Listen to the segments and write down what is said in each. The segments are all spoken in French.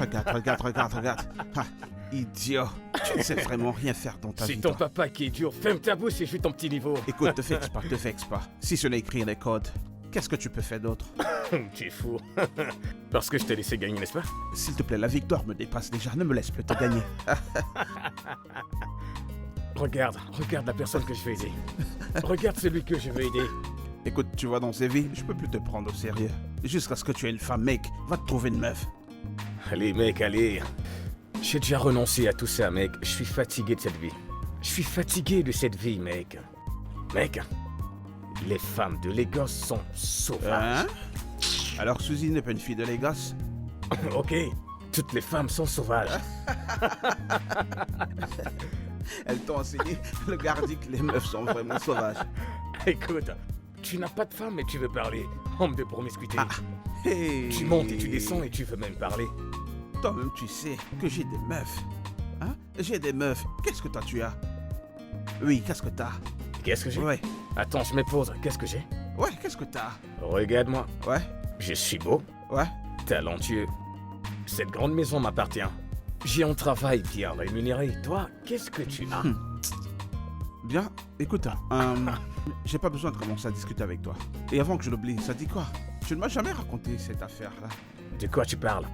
Regarde, regarde, regarde, regarde. Ah, idiot. Tu ne sais vraiment rien faire dans ta vie. C'est ton toi. papa qui est dur. Ferme ta bouche et je suis ton petit niveau. Écoute, te vexe pas, te vexe pas. Si ce n'est écrire les codes, qu'est-ce que tu peux faire d'autre? Tu es fou. Parce que je t'ai laissé gagner, n'est-ce pas? S'il te plaît, la victoire me dépasse déjà. Ne me laisse plus te gagner. Regarde la personne que je vais aider. Regarde celui que je veux aider. Écoute, tu vois, dans ces vies, je peux plus te prendre au sérieux. Jusqu'à ce que tu aies une femme, mec. Va te trouver une meuf. Allez, mec, allez. J'ai déjà renoncé à tout ça, mec. Je suis fatigué de cette vie. Je suis fatigué de cette vie, mec. Mec, les femmes de Lagos sont sauvages. Hein? Alors Suzy n'est pas une fille de Lagos? Ok, toutes les femmes sont sauvages. Elles t'ont enseigné, le gars dit que les meufs sont vraiment sauvages. Écoute, tu n'as pas de femme mais tu veux parler. Homme de promiscuité. Ah, hey. Tu montes et tu descends et tu veux même parler. Toi-même, tu sais que j'ai des meufs. Hein? J'ai des meufs. Qu'est-ce que toi, tu as? Oui, qu'est-ce que t'as? Qu'est-ce que j'ai? Ouais. Attends, je me pose. Qu'est-ce que j'ai? Ouais, qu'est-ce que t'as? Regarde-moi. Ouais, Je suis beau, ouais. talentueux. Cette grande maison m'appartient. J'ai un travail bien rémunéré. Toi, qu'est-ce que tu as? Bien, écoute, j'ai pas besoin de commencer à discuter avec toi. Et avant que je l'oublie, ça dit quoi? Tu ne m'as jamais raconté cette affaire-là. De quoi tu parles?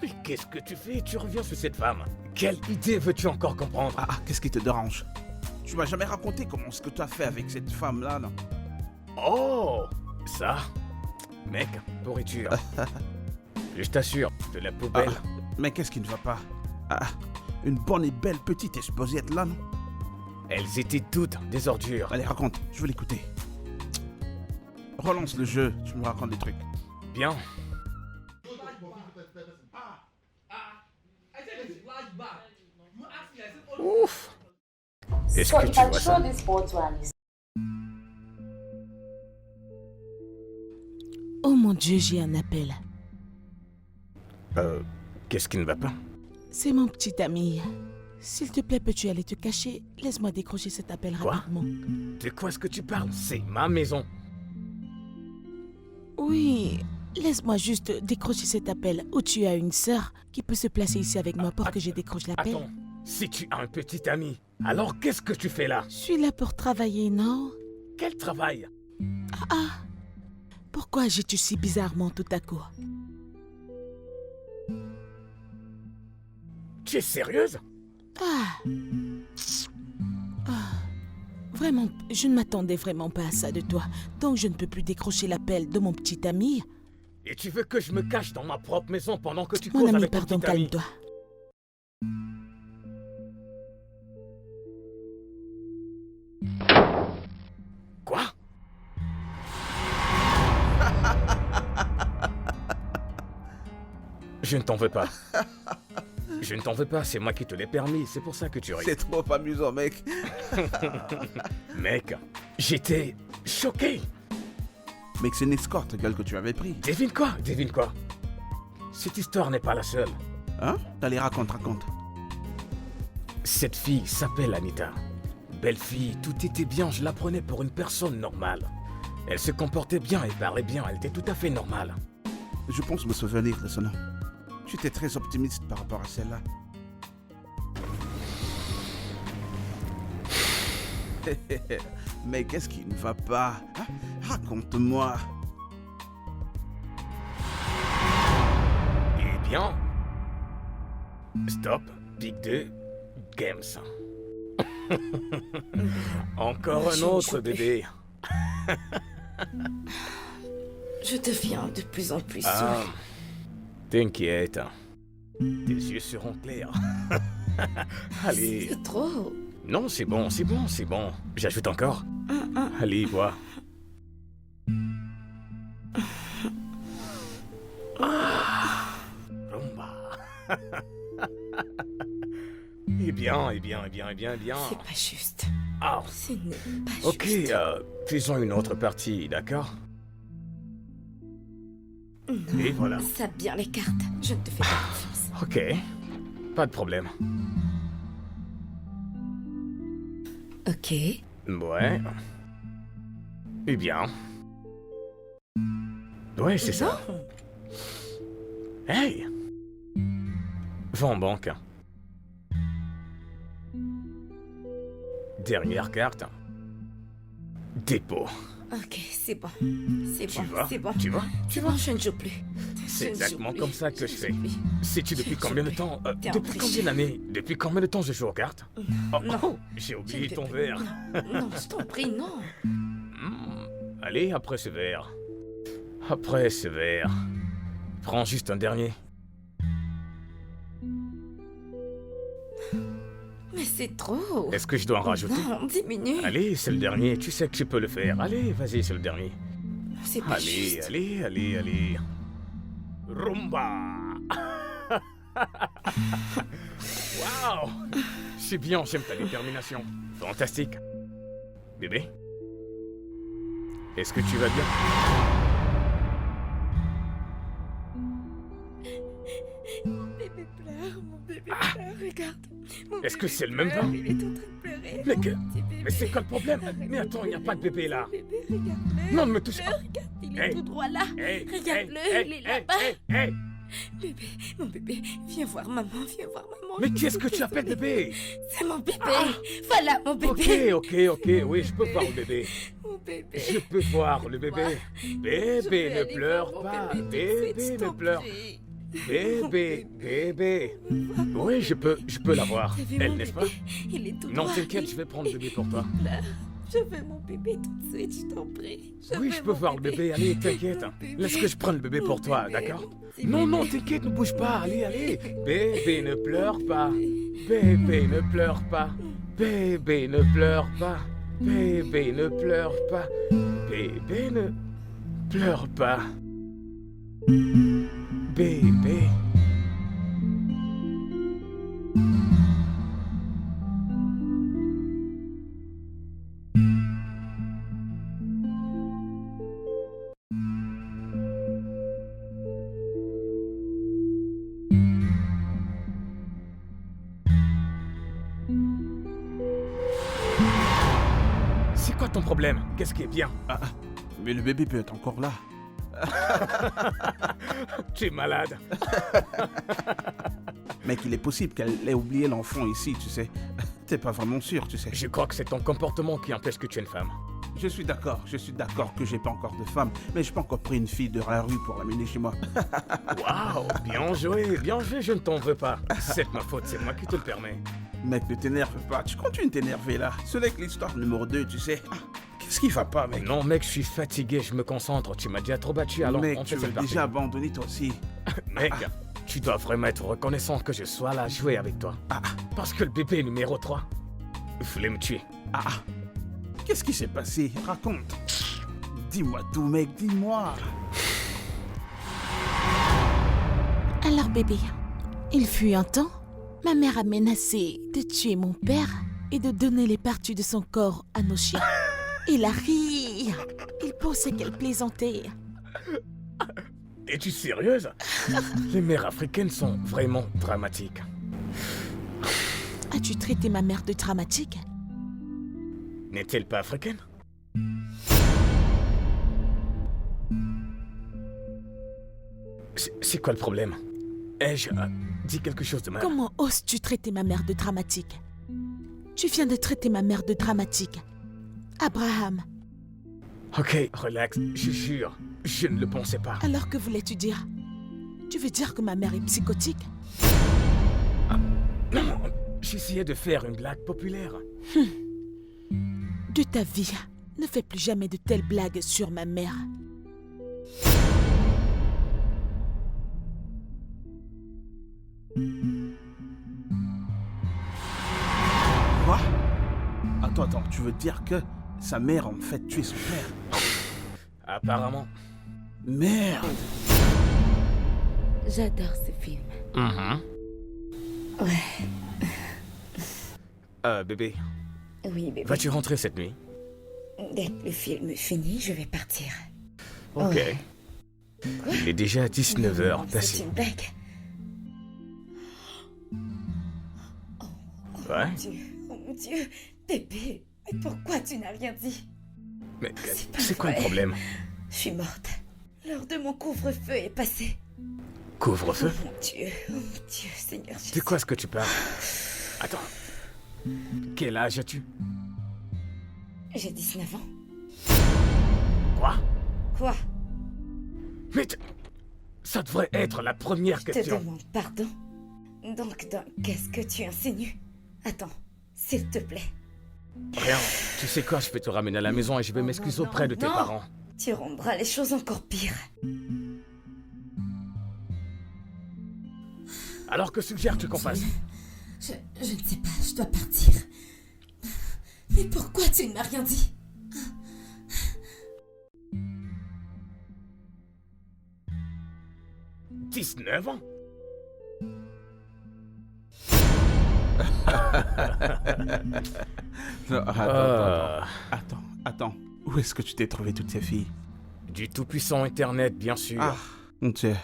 Mais qu'est-ce que tu fais? Tu reviens sur cette femme. Quelle idée veux-tu encore comprendre? Ah, qu'est-ce qui te dérange? Tu m'as jamais raconté ce que tu as fait avec cette femme-là, non? Oh, ça? Mec, pourriture. Je t'assure, de la poubelle. Ah, mais qu'est-ce qui ne va pas? Ah, une bonne et belle petite esposiette là, non? Elles étaient toutes des ordures. Allez, raconte, je veux l'écouter. Relance le jeu, tu me racontes des trucs. Bien. Ouf. Est-ce So que if tu I vois show ça? this photo and you Oh mon Dieu, j'ai un appel. Qu'est-ce qui ne va pas? C'est mon petit ami. S'il te plaît, peux-tu aller te cacher? Laisse-moi décrocher cet appel Quoi? rapidement. De quoi est-ce que tu parles? C'est ma maison. Oui, laisse-moi juste décrocher cet appel. Ou tu as une sœur qui peut se placer ici avec moi pour que je décroche l'appel? Attends, si tu as un petit ami, alors qu'est-ce que tu fais là? Je suis là pour travailler, non? Quel travail? Ah, pourquoi agis-tu si bizarrement tout à coup? Tu es sérieuse? Vraiment, je ne m'attendais vraiment pas à ça de toi. Donc je ne peux plus décrocher l'appel de mon petit ami. Et tu veux que je me cache dans ma propre maison pendant que tu Mon causes ami, avec ton pardon, petit ami? calme-toi. Quoi? Je ne t'en veux pas. Je ne t'en veux pas, c'est moi qui te l'ai permis, c'est pour ça que tu ris. C'est trop amusant, mec. Mec, j'étais choqué. Mec, c'est une escorte, gueule, que tu avais pris. Devine quoi? Devine quoi? Cette histoire n'est pas la seule. Hein? Allez, raconte. Cette fille s'appelle Anita. Belle fille, tout était bien, je la prenais pour une personne normale. Elle se comportait bien et parlait bien, elle était tout à fait normale. Je pense me souvenir de ce nom. Tu étais très optimiste par rapport à celle-là. Mais qu'est-ce qui ne va pas? Hein? Raconte-moi. Eh bien... Stop, Big 2, Games. Encore un autre bébé. Je deviens de plus en plus Ah, sourd. t'inquiète. Tes yeux seront clairs. Allez. C'est trop. Non, c'est bon. J'ajoute encore. Allez, bois. Rumba. Eh bien. C'est pas juste. Ah, Ce n'est pas ok, juste. faisons une autre partie, d'accord? Et voilà. Ça bien les cartes. Je ne te fais pas confiance. Ok, pas de problème. Ok. Ouais. Eh bien. Ouais, c'est ça. Non. Hey! Va en banque. Dernière carte. Dépôt. Ok, c'est bon. C'est Tu bon, vois? c'est bon. Tu vois? C'est bon, je ne joue plus. C'est Je ne joue exactement plus. comme ça que je ne fais. joue plus. Sais-tu depuis Je combien de peux. temps T'es un depuis combien tricheur. d'années? Depuis combien de temps je joue aux cartes? Oh, non. oh, j'ai Je ne oublié peux ton plus. verre. Non, je t'en prie, non. Allez, après ce verre. Après ce verre. Prends juste un dernier. Mais c'est trop. Est-ce que je dois en rajouter? Non, diminue. Allez, c'est le dernier. Tu sais que tu peux le faire. Allez, vas-y, c'est le dernier. C'est pas Allez, juste. allez. Rumba. Waouh. C'est bien, j'aime ta détermination. Fantastique. Bébé? Est-ce que tu vas bien? Bébé pleure, mon bébé pleure, regarde. Mon Est-ce que bébé c'est le même pleure, bain? Il est en train de pleurer. Mais mon que- petit bébé. Mais c'est quoi le problème? Arrête Mais de attends, il n'y a pas de pleurer, bébé là. mon bébé, regarde-le. Non, ne me touche pas. Regarde, il est Hey. tout droit là. Hey, Regarde-le, hey, il est hey, là-bas. hey. Bébé, mon bébé, viens voir maman, viens voir maman. Mais je qu'est-ce suis que tu appelles désolée. bébé? C'est mon bébé. Voilà mon bébé. Ok, oui, je peux voir le bébé. Mon bébé. Je peux voir le bébé. Je Bébé, vais ne aller pleure voir mon pas. bébé tout de suite, Bébé, je ne t'en pleure. prie. Bébé. Oui, je peux la voir. T'as vu Elle, mon n'est-ce pas? bébé? Il est tout Non, droit. t'inquiète, je vais prendre le bébé pour toi. Il pleure. Je veux mon bébé tout de suite, je t'en prie. Oui, veux je peux mon voir le bébé. Allez, t'inquiète. Mon bébé. Laisse que je prenne le bébé pour Mon toi, bébé, d'accord? mon petit Non, bébé. non, t'inquiète, ne bouge pas. Allez. Bébé, ne pleure pas. Bébé, ne pleure pas. Bébé, ne pleure pas. Bébé, ne pleure pas. Bébé, ne pleure pas. Bébé. C'est quoi ton problème? Qu'est-ce qui est bien? Mais le bébé peut être encore là. Tu es malade. Mec, il est possible qu'elle ait oublié l'enfant ici, tu sais. T'es pas vraiment sûr, tu sais. Je crois que c'est ton comportement qui empêche que tu es une femme. Je suis d'accord que j'ai pas encore de femme, mais j'ai pas encore pris une fille de la rue pour l'amener chez moi. Waouh, bien joué, je ne t'en veux pas. C'est de ma faute, c'est moi qui te le permets. Mec, ne t'énerve pas, tu continues de t'énerver là. Ce n'est que l'histoire numéro 2, tu sais. Qu'est-ce qui va pas, mec? Non mec, je suis fatigué, je me concentre, tu m'as déjà trop battu, alors Mec, on tu fait veux cette partie. déjà abandonner toi aussi. Mec, tu dois vraiment être reconnaissant que je sois là à jouer avec toi. Parce que le bébé numéro 3 voulait me tuer. Qu'est-ce qui s'est passé? Raconte. Dis-moi tout, mec, dis-moi. Alors bébé, il fut un temps, ma mère a menacé de tuer mon père et de donner les parties de son corps à nos chiens. Il a ri. Il pensait qu'elle plaisantait. Es-tu sérieuse? Les mères africaines sont vraiment dramatiques. As-tu traité ma mère de dramatique? N'est-elle pas africaine? C'est quoi le problème? Ai-je dit quelque chose de mal? Comment oses-tu traiter ma mère de dramatique? Tu viens de traiter ma mère de dramatique. Abraham, Ok, relax, je jure, je ne le pensais pas. alors que voulais-tu dire? Tu veux dire que ma mère est psychotique? Non, j'essayais de faire une blague populaire. De ta vie, ne fais plus jamais de telles blagues sur ma mère. Quoi? Attends, tu veux dire que sa mère a en fait tué son père? Apparemment. Merde! J'adore ce film. Ouais. Bébé, Oui, bébé. vas-tu rentrer cette nuit? Dès que le film est fini, je vais partir. Ok. Quoi? Il est déjà 19h C'est passé. une blague. Ouais? Oh mon Dieu, bébé, mais pourquoi tu n'as rien dit? Mais C'est pas c'est quoi le vrai. problème? Je suis morte. L'heure de mon couvre-feu est passée. Couvre-feu? Oh mon Dieu, Seigneur Jésus. De quoi est-ce que tu parles? Attends. Quel âge as-tu? J'ai 19 ans. Quoi? Quoi? Mais ça devrait être la première Je te question. demande pardon. Donc, qu'est-ce que tu insinues? Attends, s'il te plaît. Rien. Tu sais quoi, je vais te ramener à la maison et je vais Non, m'excuser non, auprès de tes non. parents. Tu rendras les choses encore pires. Alors que suggères-tu qu'on fasse? Je ne sais pas, je dois partir. Mais pourquoi tu ne m'as rien dit? 19 ans? Non, attends. Où est-ce que tu t'es trouvé toutes ces filles? Du tout-puissant Internet, bien sûr. Ah, mon Dieu.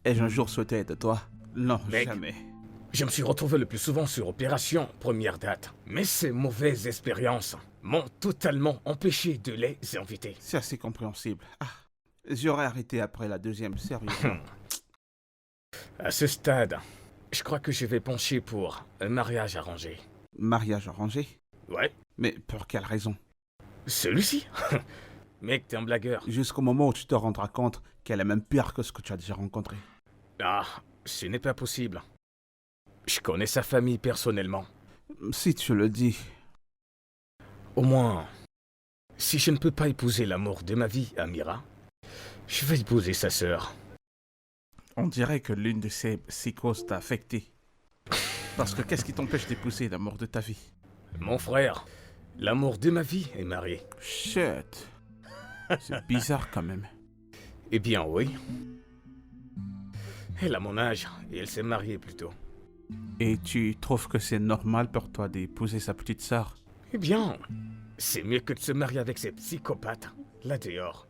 Ai-je un jour sauté être toi? Non, Mec. jamais. Je me suis retrouvé le plus souvent sur Opération Première Date. Mais ces mauvaises expériences m'ont totalement empêché de les inviter. C'est assez compréhensible. Ah, j'aurais arrêté après la deuxième, sérieusement. À ce stade, je crois que je vais pencher pour un mariage arrangé. Mariage arrangé? Ouais, Mais pour quelle raison? celui-ci. Mec, t'es un blagueur. Jusqu'au moment où tu te rendras compte qu'elle est même pire que ce que tu as déjà rencontré. Ah, ce n'est pas possible. Je connais sa famille personnellement. Si tu le dis. Au moins, si je ne peux pas épouser l'amour de ma vie, Amira, je vais épouser sa sœur. On dirait que l'une de ces psychoses t'a affecté. Parce que qu'est-ce qui t'empêche d'épouser l'amour de ta vie? Mon frère, l'amour de ma vie est marié. Shit. C'est bizarre quand même. Eh bien oui. Elle a mon âge et elle s'est mariée plus tôt. Et tu trouves que c'est normal pour toi d'épouser sa petite sœur? Eh bien, c'est mieux que de se marier avec ces psychopathes, là dehors.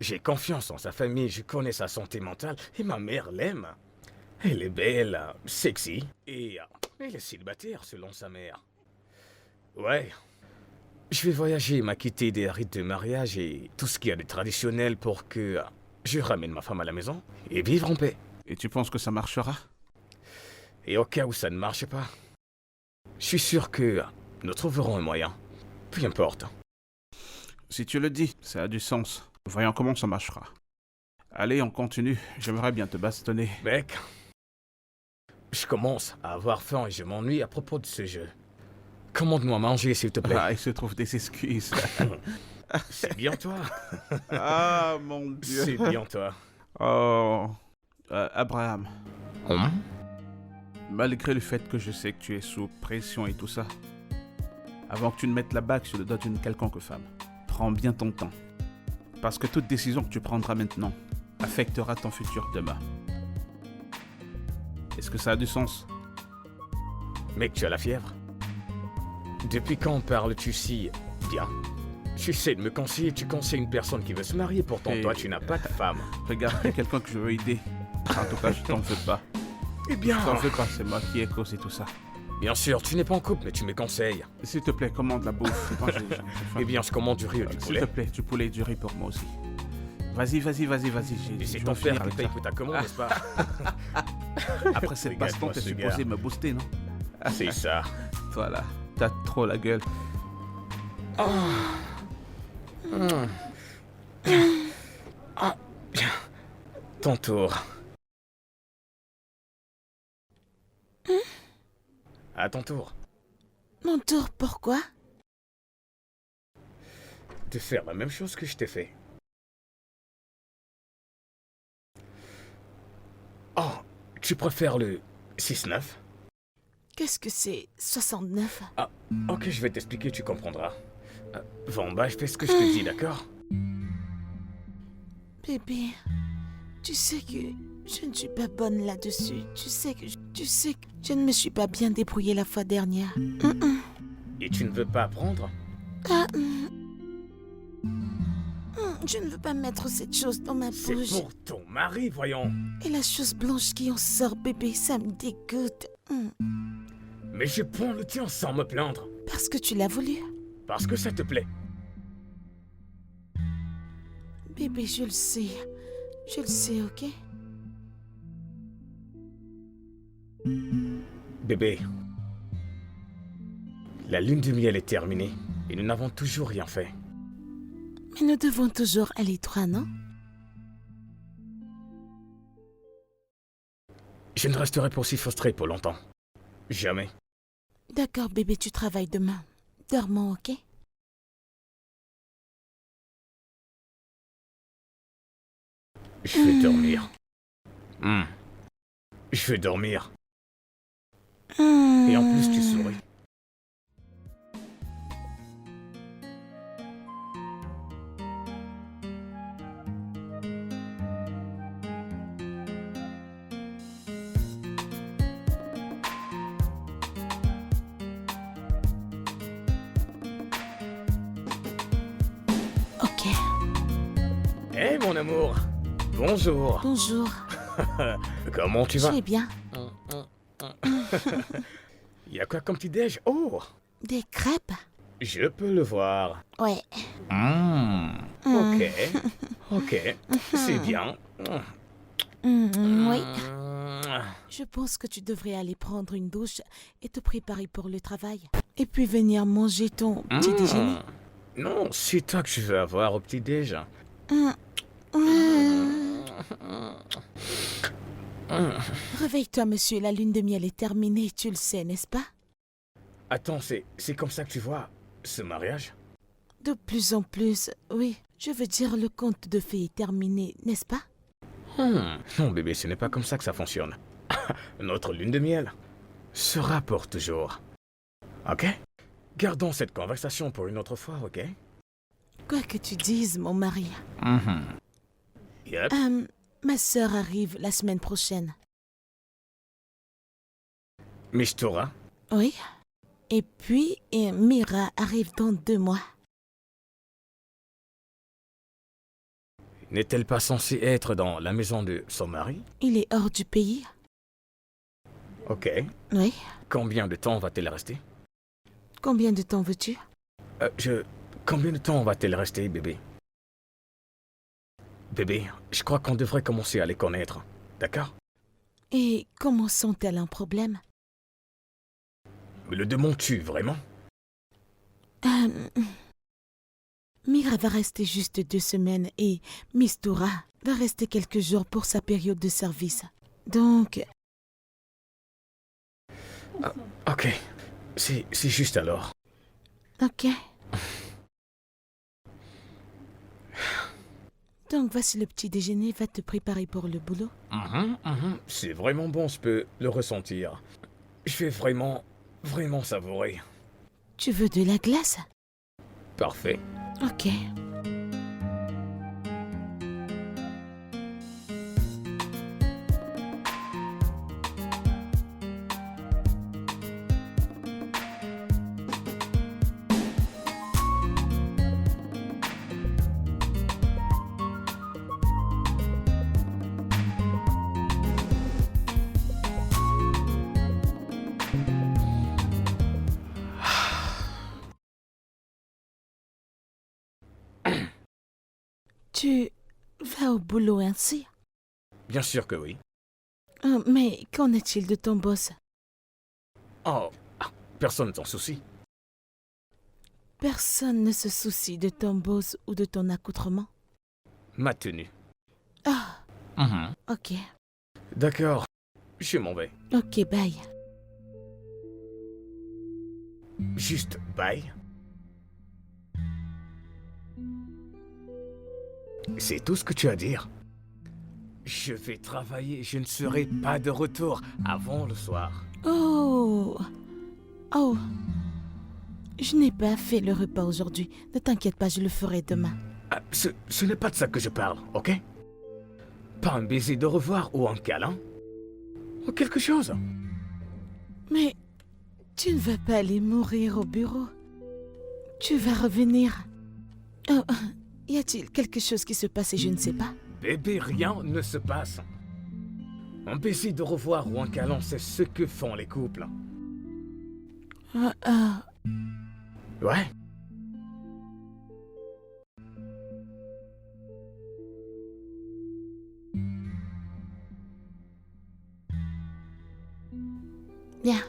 J'ai confiance en sa famille, je connais sa santé mentale et ma mère l'aime. Elle est belle, sexy et elle est célibataire selon sa mère. Ouais. Je vais voyager et m'acquitter des rites de mariage et tout ce qu'il y a de traditionnel pour que je ramène ma femme à la maison et vivre en paix. Et tu penses que ça marchera? Et au cas où ça ne marche pas, je suis sûr que nous trouverons un moyen. Peu importe. Si tu le dis, ça a du sens. Voyons comment ça marchera. Allez, on continue. J'aimerais bien te bastonner. Mec, je commence à avoir faim et je m'ennuie à propos de ce jeu. Commande-moi à manger, s'il te plaît. Ah, il se trouve des excuses. C'est bien toi. Ah, mon Dieu. C'est bien toi. Oh. Abraham, Hum? malgré le fait que je sais que tu es sous pression et tout ça, avant que tu ne mettes la bague sur le dos d'une quelconque femme, prends bien ton temps. Parce que toute décision que tu prendras maintenant affectera ton futur demain. Est-ce que ça a du sens? Mec, tu as la fièvre? Depuis quand parles-tu si bien? Tu sais de me conseiller, tu conseilles une personne qui veut se marier, pourtant Et- toi tu n'as pas de femme. Regarde, il y a quelqu'un que je veux aider. En tout cas, je t'en veux pas. Eh bien, Je t'en veux pas, c'est moi qui ai causé tout ça. bien sûr, tu n'es pas en couple, mais tu me conseilles. S'il te plaît, commande la bouffe. Moi, j'ai faim. Eh bien, je commande du riz ou du S'il poulet. te plaît, du poulet et du riz pour moi aussi. Vas-y. Et Je c'est dois ton finir père qui avec paye ça. pour ta commande, n'est-ce pas? Après cette baston, Regarde-moi t'es ce supposé gars. me booster, non? C'est ça. Voilà, t'as trop la gueule. Ton tour. À ton tour. Mon tour, pourquoi? De faire la même chose que je t'ai fait. Oh, tu préfères le 6-9? Qu'est-ce que c'est 69? Ah, ok, je vais t'expliquer, tu comprendras. Va en bas, je fais ce que je te dis, d'accord? Bébé, tu sais que je ne suis pas bonne là-dessus. Tu sais que je ne me suis pas bien débrouillée la fois dernière. Et tu ne veux pas apprendre? Je ne veux pas mettre cette chose dans ma C'est bouche. pour ton mari, voyons. Et la chose blanche qui en sort, bébé, ça me dégoûte. Mais je prends le tien sans me plaindre. Parce que tu l'as voulu. Parce que ça te plaît. Bébé, je le sais. Je le sais, ok? Bébé, la lune de miel est terminée et nous n'avons toujours rien fait. Mais nous devons toujours aller droit, non? Je ne resterai pas aussi frustré pour longtemps. Jamais. D'accord, bébé, tu travailles demain. Dormons, ok? Je vais dormir. Je vais dormir. Et en plus, tu souris. Ok. Hé, mon amour. Bonjour. Bonjour. Comment tu Je vas? vais bien. Il y a quoi comme petit déj? Oh, Des crêpes? je peux le voir. Ouais. Ok. Ok. C'est bien. Oui. Je pense que tu devrais aller prendre une douche et te préparer pour le travail. Et puis venir manger ton petit déjeuner. Non, c'est toi que je veux avoir au petit déj. Réveille-toi, monsieur, la lune de miel est terminée, tu le sais, n'est-ce pas? Attends, c'est comme ça que tu vois ce mariage? De plus en plus, oui. Je veux dire, le conte de fées est terminé, n'est-ce pas? Non, bébé, ce n'est pas comme ça que ça fonctionne. Notre lune de miel sera pour toujours. Ok? Gardons cette conversation pour une autre fois, ok? Quoi que tu dises, mon mari. Yep. Ma sœur arrive la semaine prochaine. Mistura? Oui. Et puis, Mira arrive dans 2 mois. N'est-elle pas censée être dans la maison de son mari? Il est hors du pays. Ok. Oui. Combien de temps va-t-elle rester? Combien de temps veux-tu? Combien de temps va-t-elle rester, bébé? Bébé, je crois qu'on devrait commencer à les connaître. D'accord? Et comment sont-elles un problème? Me le demandes-tu vraiment? Mira va rester juste 2 semaines et Mistura va rester quelques jours pour sa période de service. Donc, Ok. C'est juste alors. ok. Donc voici le petit déjeuner, va te préparer pour le boulot. C'est vraiment bon, je peux le ressentir. Je vais vraiment savourer. Tu veux de la glace? Parfait. Ok. Tu vas au boulot ainsi? Bien sûr que oui. Mais qu'en est-il de ton boss? Oh, personne ne s'en soucie. Personne ne se soucie de ton boss ou de ton accoutrement? Ma tenue. Ah, ok. D'accord. Je m'en vais. Ok, bye. Juste bye. C'est tout ce que tu as à dire. Je vais travailler, je ne serai pas de retour avant le soir. Oh. Oh. Je n'ai pas fait le repas aujourd'hui. Ne t'inquiète pas, je le ferai demain. Ce n'est pas de ça que je parle, ok? Pas un baiser de revoir ou un câlin? Ou quelque chose. Mais tu ne vas pas aller mourir au bureau. Tu vas revenir. Oh, y a-t-il quelque chose qui se passe et je ne sais pas? Bébé, rien ne se passe. Un baiser de revoir ou un câlin, c'est ce que font les couples. Ouais. Bien.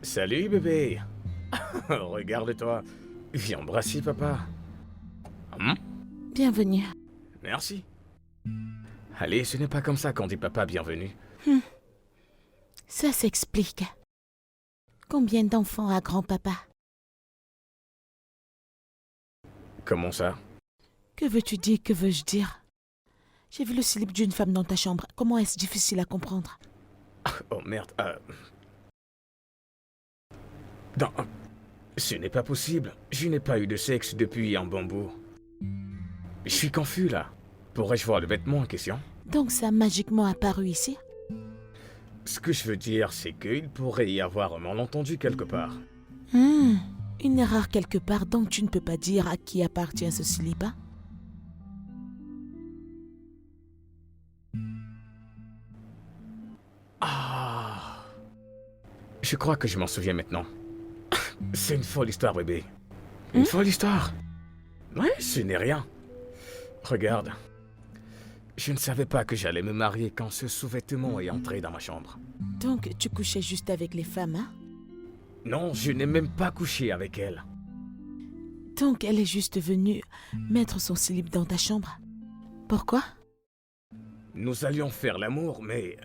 Salut bébé. Regarde-toi. Viens embrasser papa. Bienvenue. Merci. Allez, ce n'est pas comme ça qu'on dit papa bienvenue. Ça s'explique. Combien d'enfants a grand-papa? Comment ça? Que veux-tu dire? Que veux-je dire? J'ai vu le slip d'une femme dans ta chambre. Comment est-ce difficile à comprendre? Oh merde. Non, ce n'est pas possible. Je n'ai pas eu de sexe depuis un bambou. Je suis confus là. Pourrais-je voir le vêtement en question? Donc ça a magiquement apparu ici? Ce que je veux dire, c'est qu'il pourrait y avoir un malentendu quelque part. Une erreur quelque part, donc tu ne peux pas dire à qui appartient ce slip, hein? Je crois que je m'en souviens maintenant. C'est une folle histoire, bébé. Une folle histoire. Ouais, ce n'est rien. Regarde. Je ne savais pas que j'allais me marier quand ce sous-vêtement est entré dans ma chambre. Donc tu couchais juste avec les femmes, hein? Non, je n'ai même pas couché avec elle. Donc elle est juste venue mettre son slip dans ta chambre. Pourquoi? Nous allions faire l'amour, mais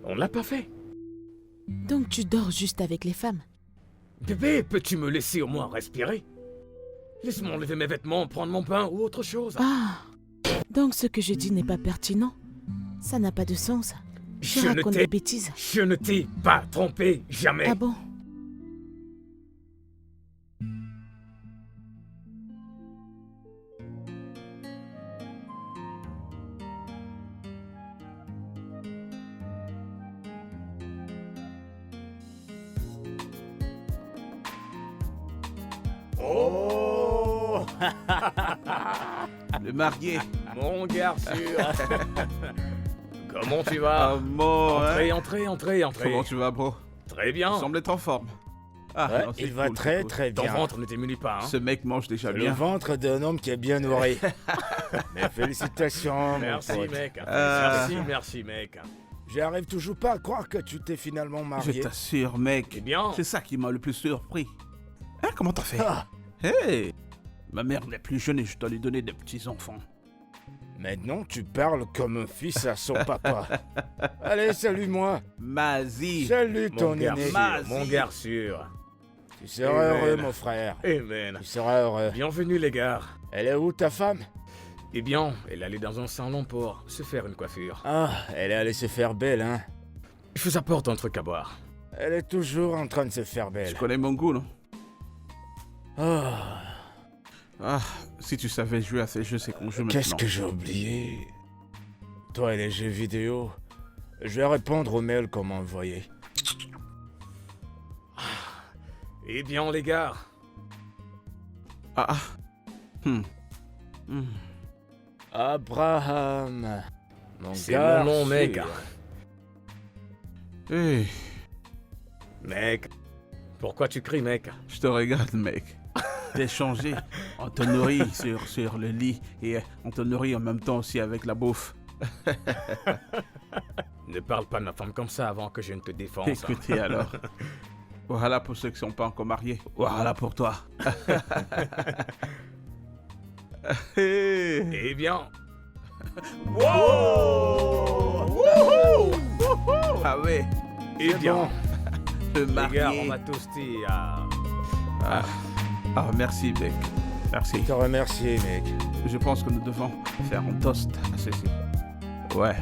on l'a pas fait. Donc tu dors juste avec les femmes? Bébé, peux-tu me laisser au moins respirer? Laisse-moi enlever mes vêtements, prendre mon pain ou autre chose. Ah! Donc ce que je dis n'est pas pertinent? Ça n'a pas de sens. Je Je ne raconte t'ai- des bêtises. Je ne t'ai pas trompé, jamais. Ah bon? Oh, Le marié. mon garçon. Comment tu vas? Comment, hein? Entrez. Comment tu vas, bro? Très Tu bien. sembles être en forme. Ah, Ouais, non, c'est il va cool, très c'est cool. très Ton bien. ventre ne t'émunit pas, hein? Ce mec mange déjà Le bien. ventre d'un homme qui est bien nourri. Mais félicitations, mon Merci, pote. mec. Ah. Merci, mec. J'arrive toujours pas à croire que tu t'es finalement Je marié. t'assure, mec. Eh bien, C'est ça qui m'a le plus surpris. Hein, comment t'as fait? Ah, Hey! Ma mère n'est plus jeune et je dois lui donner des petits-enfants. maintenant tu parles comme un fils à son papa. Allez, salue-moi. Mazie! Salut mon ton garçon, aîné. Mas- mon garçon. Tu seras heureux, Amen. mon frère. Amen. Tu seras heureux. Bienvenue, les gars. Elle est où ta femme? Eh bien, elle allait dans un salon pour se faire une coiffure. Ah, elle est allée se faire belle, hein. Je vous apporte un truc à boire. Elle est toujours en train de se faire Tu belle. connais mon goût, non? Ah, Ah, si tu savais jouer à ces jeux, c'est qu'on joue maintenant. qu'est-ce que j'ai oublié? Toi et les jeux vidéo. Je vais répondre aux mails qu'on m'a envoyés. Eh bien, les gars, Ah, ah. Hmm. Hmm. Abraham. Mon C'est gars mon nom, mec. sûr. Hey, Mec, pourquoi tu cries, mec? je te regarde, mec. T'es changé. On te nourrit sur le lit et on te nourrit en même temps aussi avec la bouffe. Ne parle pas de ma femme comme ça avant que je ne te défonce. Écoutez alors. Voilà pour ceux qui sont pas encore mariés. Voilà pour toi. Hey. Eh bien, Ah ouais, eh bien, le les gars, on marié. m'a toasté à... Ah, merci, mec. Merci. Je te remercie, mec. Je pense que nous devons faire un toast à ceci. Ouais.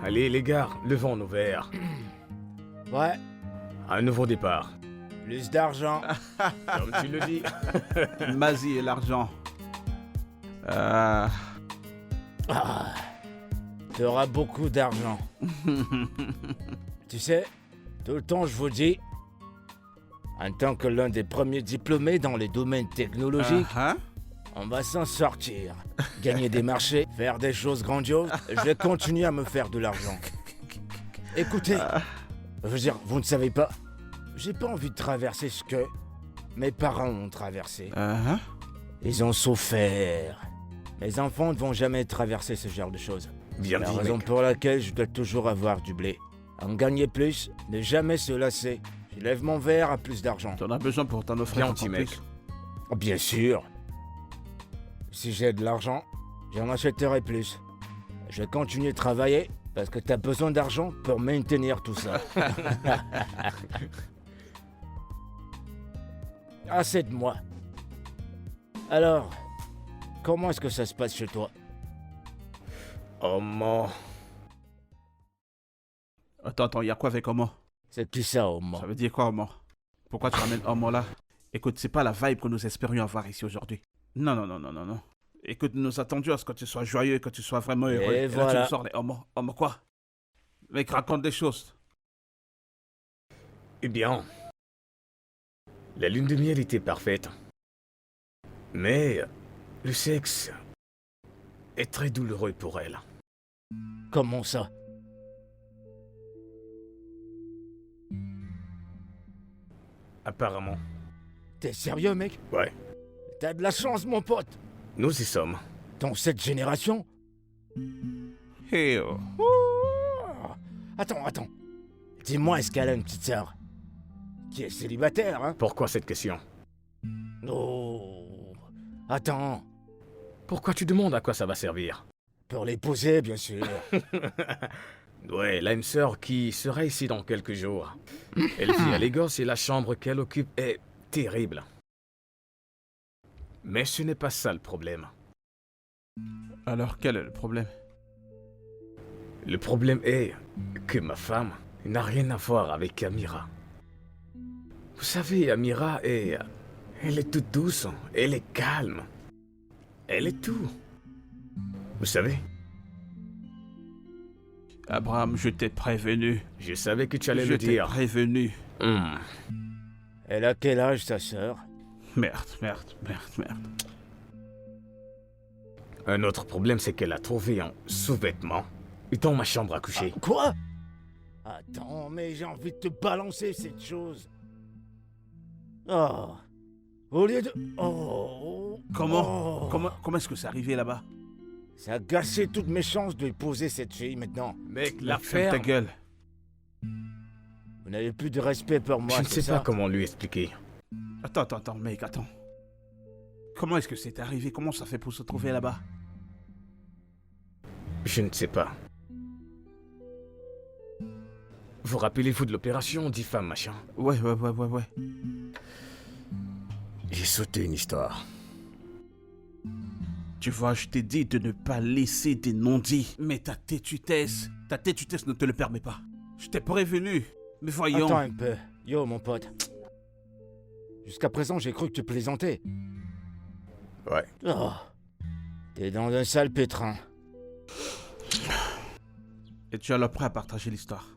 Allez, les gars, levons nos verres. Ouais, Un nouveau départ. plus d'argent. Comme tu le dis. Mazie et l'argent. Ah. Tu auras beaucoup d'argent. Tu sais, tout le temps je vous dis, en tant que l'un des premiers diplômés dans les domaines technologiques, Hein? on va s'en sortir. Gagner des marchés, faire des choses grandioses, je vais continuer à me faire de l'argent. Écoutez, je veux dire, vous ne savez pas, j'ai pas envie de traverser ce que mes parents ont traversé. Hein? Ils ont souffert. Mes enfants ne vont jamais traverser ce genre de choses. Bien La dit, raison mec. pour laquelle je dois toujours avoir du blé. En gagner plus, ne jamais se lasser. Je lève mon verre à plus d'argent. T'en as besoin pour t'en offrir Bien encore dit, mec. plus. Oh, bien sûr. Si j'ai de l'argent, j'en achèterai plus. Je vais continuer de travailler parce que t'as besoin d'argent pour maintenir tout ça. Assez de moi. Alors, comment est-ce que ça se passe chez toi? Oh, mon... Attends, y a quoi avec Homo? C'est qui ça, au moins? Ça veut dire quoi, Homo? Pourquoi tu ramènes Homo là? Écoute, c'est pas la vibe que nous espérions avoir ici aujourd'hui. Non. Écoute, nous attendions à ce que tu sois joyeux, que tu sois vraiment heureux. Et là, tu voilà. nous sors les Homo. Homo quoi? Mec, raconte des choses. Eh bien, la lune de miel était parfaite. Mais le sexe est très douloureux pour elle. Comment ça? Apparemment. T'es sérieux, mec? Ouais, T'as de la chance, mon pote. nous y sommes. Dans cette génération? Hey, oh. Oh. Attends. Dis-moi, est-ce qu'elle a une petite sœur? Qui est célibataire, hein? Pourquoi cette question? Oh. Attends. Pourquoi tu demandes à quoi ça va servir? Pour l'épouser, bien sûr. Ouais, elle a une sœur qui sera ici dans quelques jours. Elle vit à Lagos et la chambre qu'elle occupe est terrible. Mais ce n'est pas ça le problème. Alors, quel est le problème? Le problème est que ma femme n'a rien à voir avec Amira. Vous savez, Amira est... Elle est toute douce, elle est calme. Elle est tout. Vous savez, Abraham, je t'ai prévenu. je savais que tu allais Je le t'ai dire. prévenu. Elle a quel âge, ta sœur? Merde. Un autre problème, c'est qu'elle a trouvé un sous-vêtement dans ma chambre à coucher. Quoi? Attends, mais j'ai envie de te balancer cette chose. Oh. Au lieu de... Oh. Comment Oh. Comment est-ce que c'est arrivé là-bas? Ça a gâché toutes mes chances de épouser cette fille maintenant. Mec, Ferme l'affaire... ta gueule. Vous n'avez plus de respect pour moi, Je ne c'est sais ça? pas comment lui expliquer. Attends, mec, attends. Comment est-ce que c'est arrivé? Comment ça fait pour se trouver là-bas? Je ne sais pas. Vous rappelez-vous de l'opération 10 femmes, machin? Ouais. J'ai sauté une histoire. Tu vois, je t'ai dit de ne pas laisser des non-dits. Mais ta têtutesse ne te le permet pas. Je t'ai prévenu. Mais voyons. Attends un peu. Yo, mon pote. Jusqu'à présent, j'ai cru que tu plaisantais. Ouais. Oh. T'es dans un sale pétrin. Et tu es alors prêt à partager l'histoire.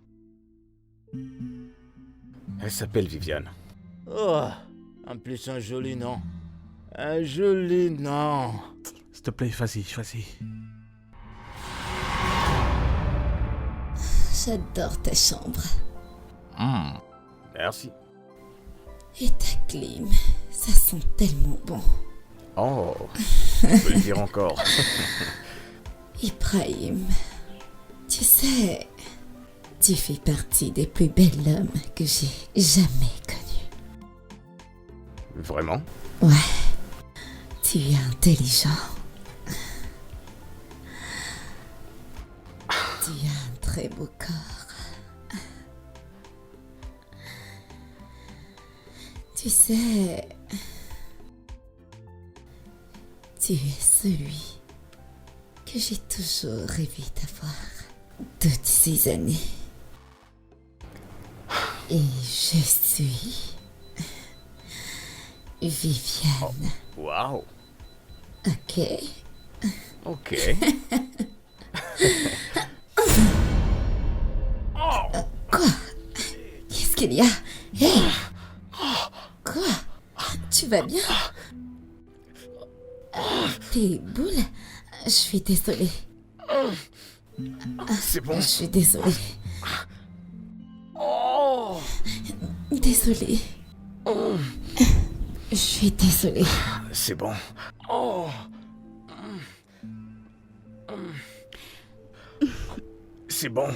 Elle s'appelle Viviane. Oh, en plus un joli nom. Un joli nom. S'il te plaît, vas-y, vas-y. J'adore ta chambre. Merci. Et ta clim, ça sent tellement bon. Oh, je peux le dire encore. Ibrahim, tu sais, tu fais partie des plus belles hommes que j'ai jamais connus. Vraiment? Ouais, tu es intelligent. Tu as un très beau corps. Tu sais, tu es celui que j'ai toujours rêvé d'avoir toutes ces années. Et je suis Viviane. Waouh. Ok. Ok. Quoi? Qu'est-ce qu'il y a? Hey! Quoi? Tu vas bien? Tes boules? Je suis désolée. C'est bon. Je suis désolée. Oh. Désolée. Je suis désolée. C'est bon. Oh. C'est bon.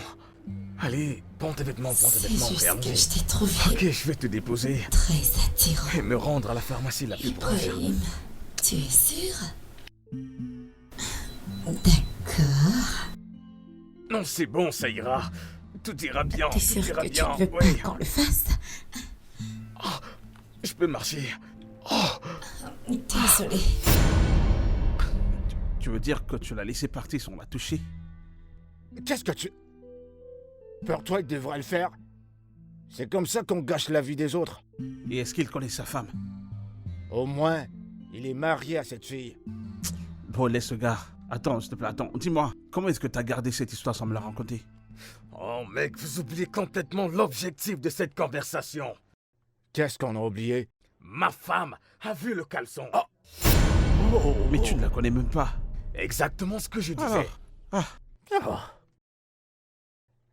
Allez, prends tes vêtements, C'est juste regarde. que je t'ai trouvé Ok, je vais te déposer très attirant. et me rendre à la pharmacie la plus proche. Ibrahim, tu es sûr? D'accord. Non, c'est bon, ça ira. Tout ira bien. T'es Tout sûr ira que tu bien. ne veux pas Ouais. qu'on le fasse? Je peux marcher. Désolée. Tu veux dire que tu l'as laissé partir sans la toucher? Qu'est-ce que tu... Pour toi, il devrait le faire. C'est comme ça qu'on gâche la vie des autres. Et est-ce qu'il connaît sa femme? Au moins, il est marié à cette fille. Bon, laisse ce gars. Attends, s'il te plaît, attends. Dis-moi, comment est-ce que t'as gardé cette histoire sans me la raconter? Oh, mec, vous oubliez complètement l'objectif de cette conversation. Qu'est-ce qu'on a oublié? Ma femme a vu le caleçon. Mais tu ne la connais même pas. Exactement ce que je disais. Alors, Oh.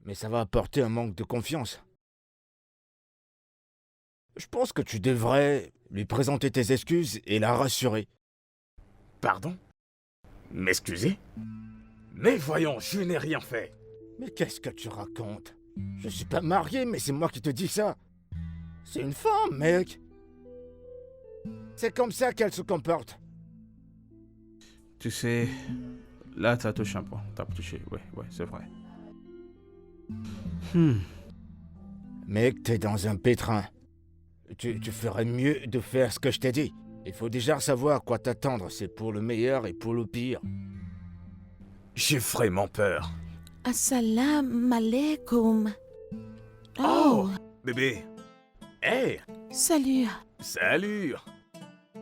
Mais ça va apporter un manque de confiance. Je pense que tu devrais lui présenter tes excuses et la rassurer. Pardon? M'excuser? Mais voyons, je n'ai rien fait. Mais qu'est-ce que tu racontes? Je suis pas marié, mais c'est moi qui te dis ça. C'est une femme, mec. C'est comme ça qu'elle se comporte. tu sais, là, t'as touché un point. T'as touché, ouais, c'est vrai. Mec, t'es dans un pétrin. Tu ferais mieux de faire ce que je t'ai dit. Il faut déjà savoir à quoi t'attendre. C'est pour le meilleur et pour le pire. J'ai vraiment peur. Assalamu alaikum. Oh, bébé. Hey, Salut. salut.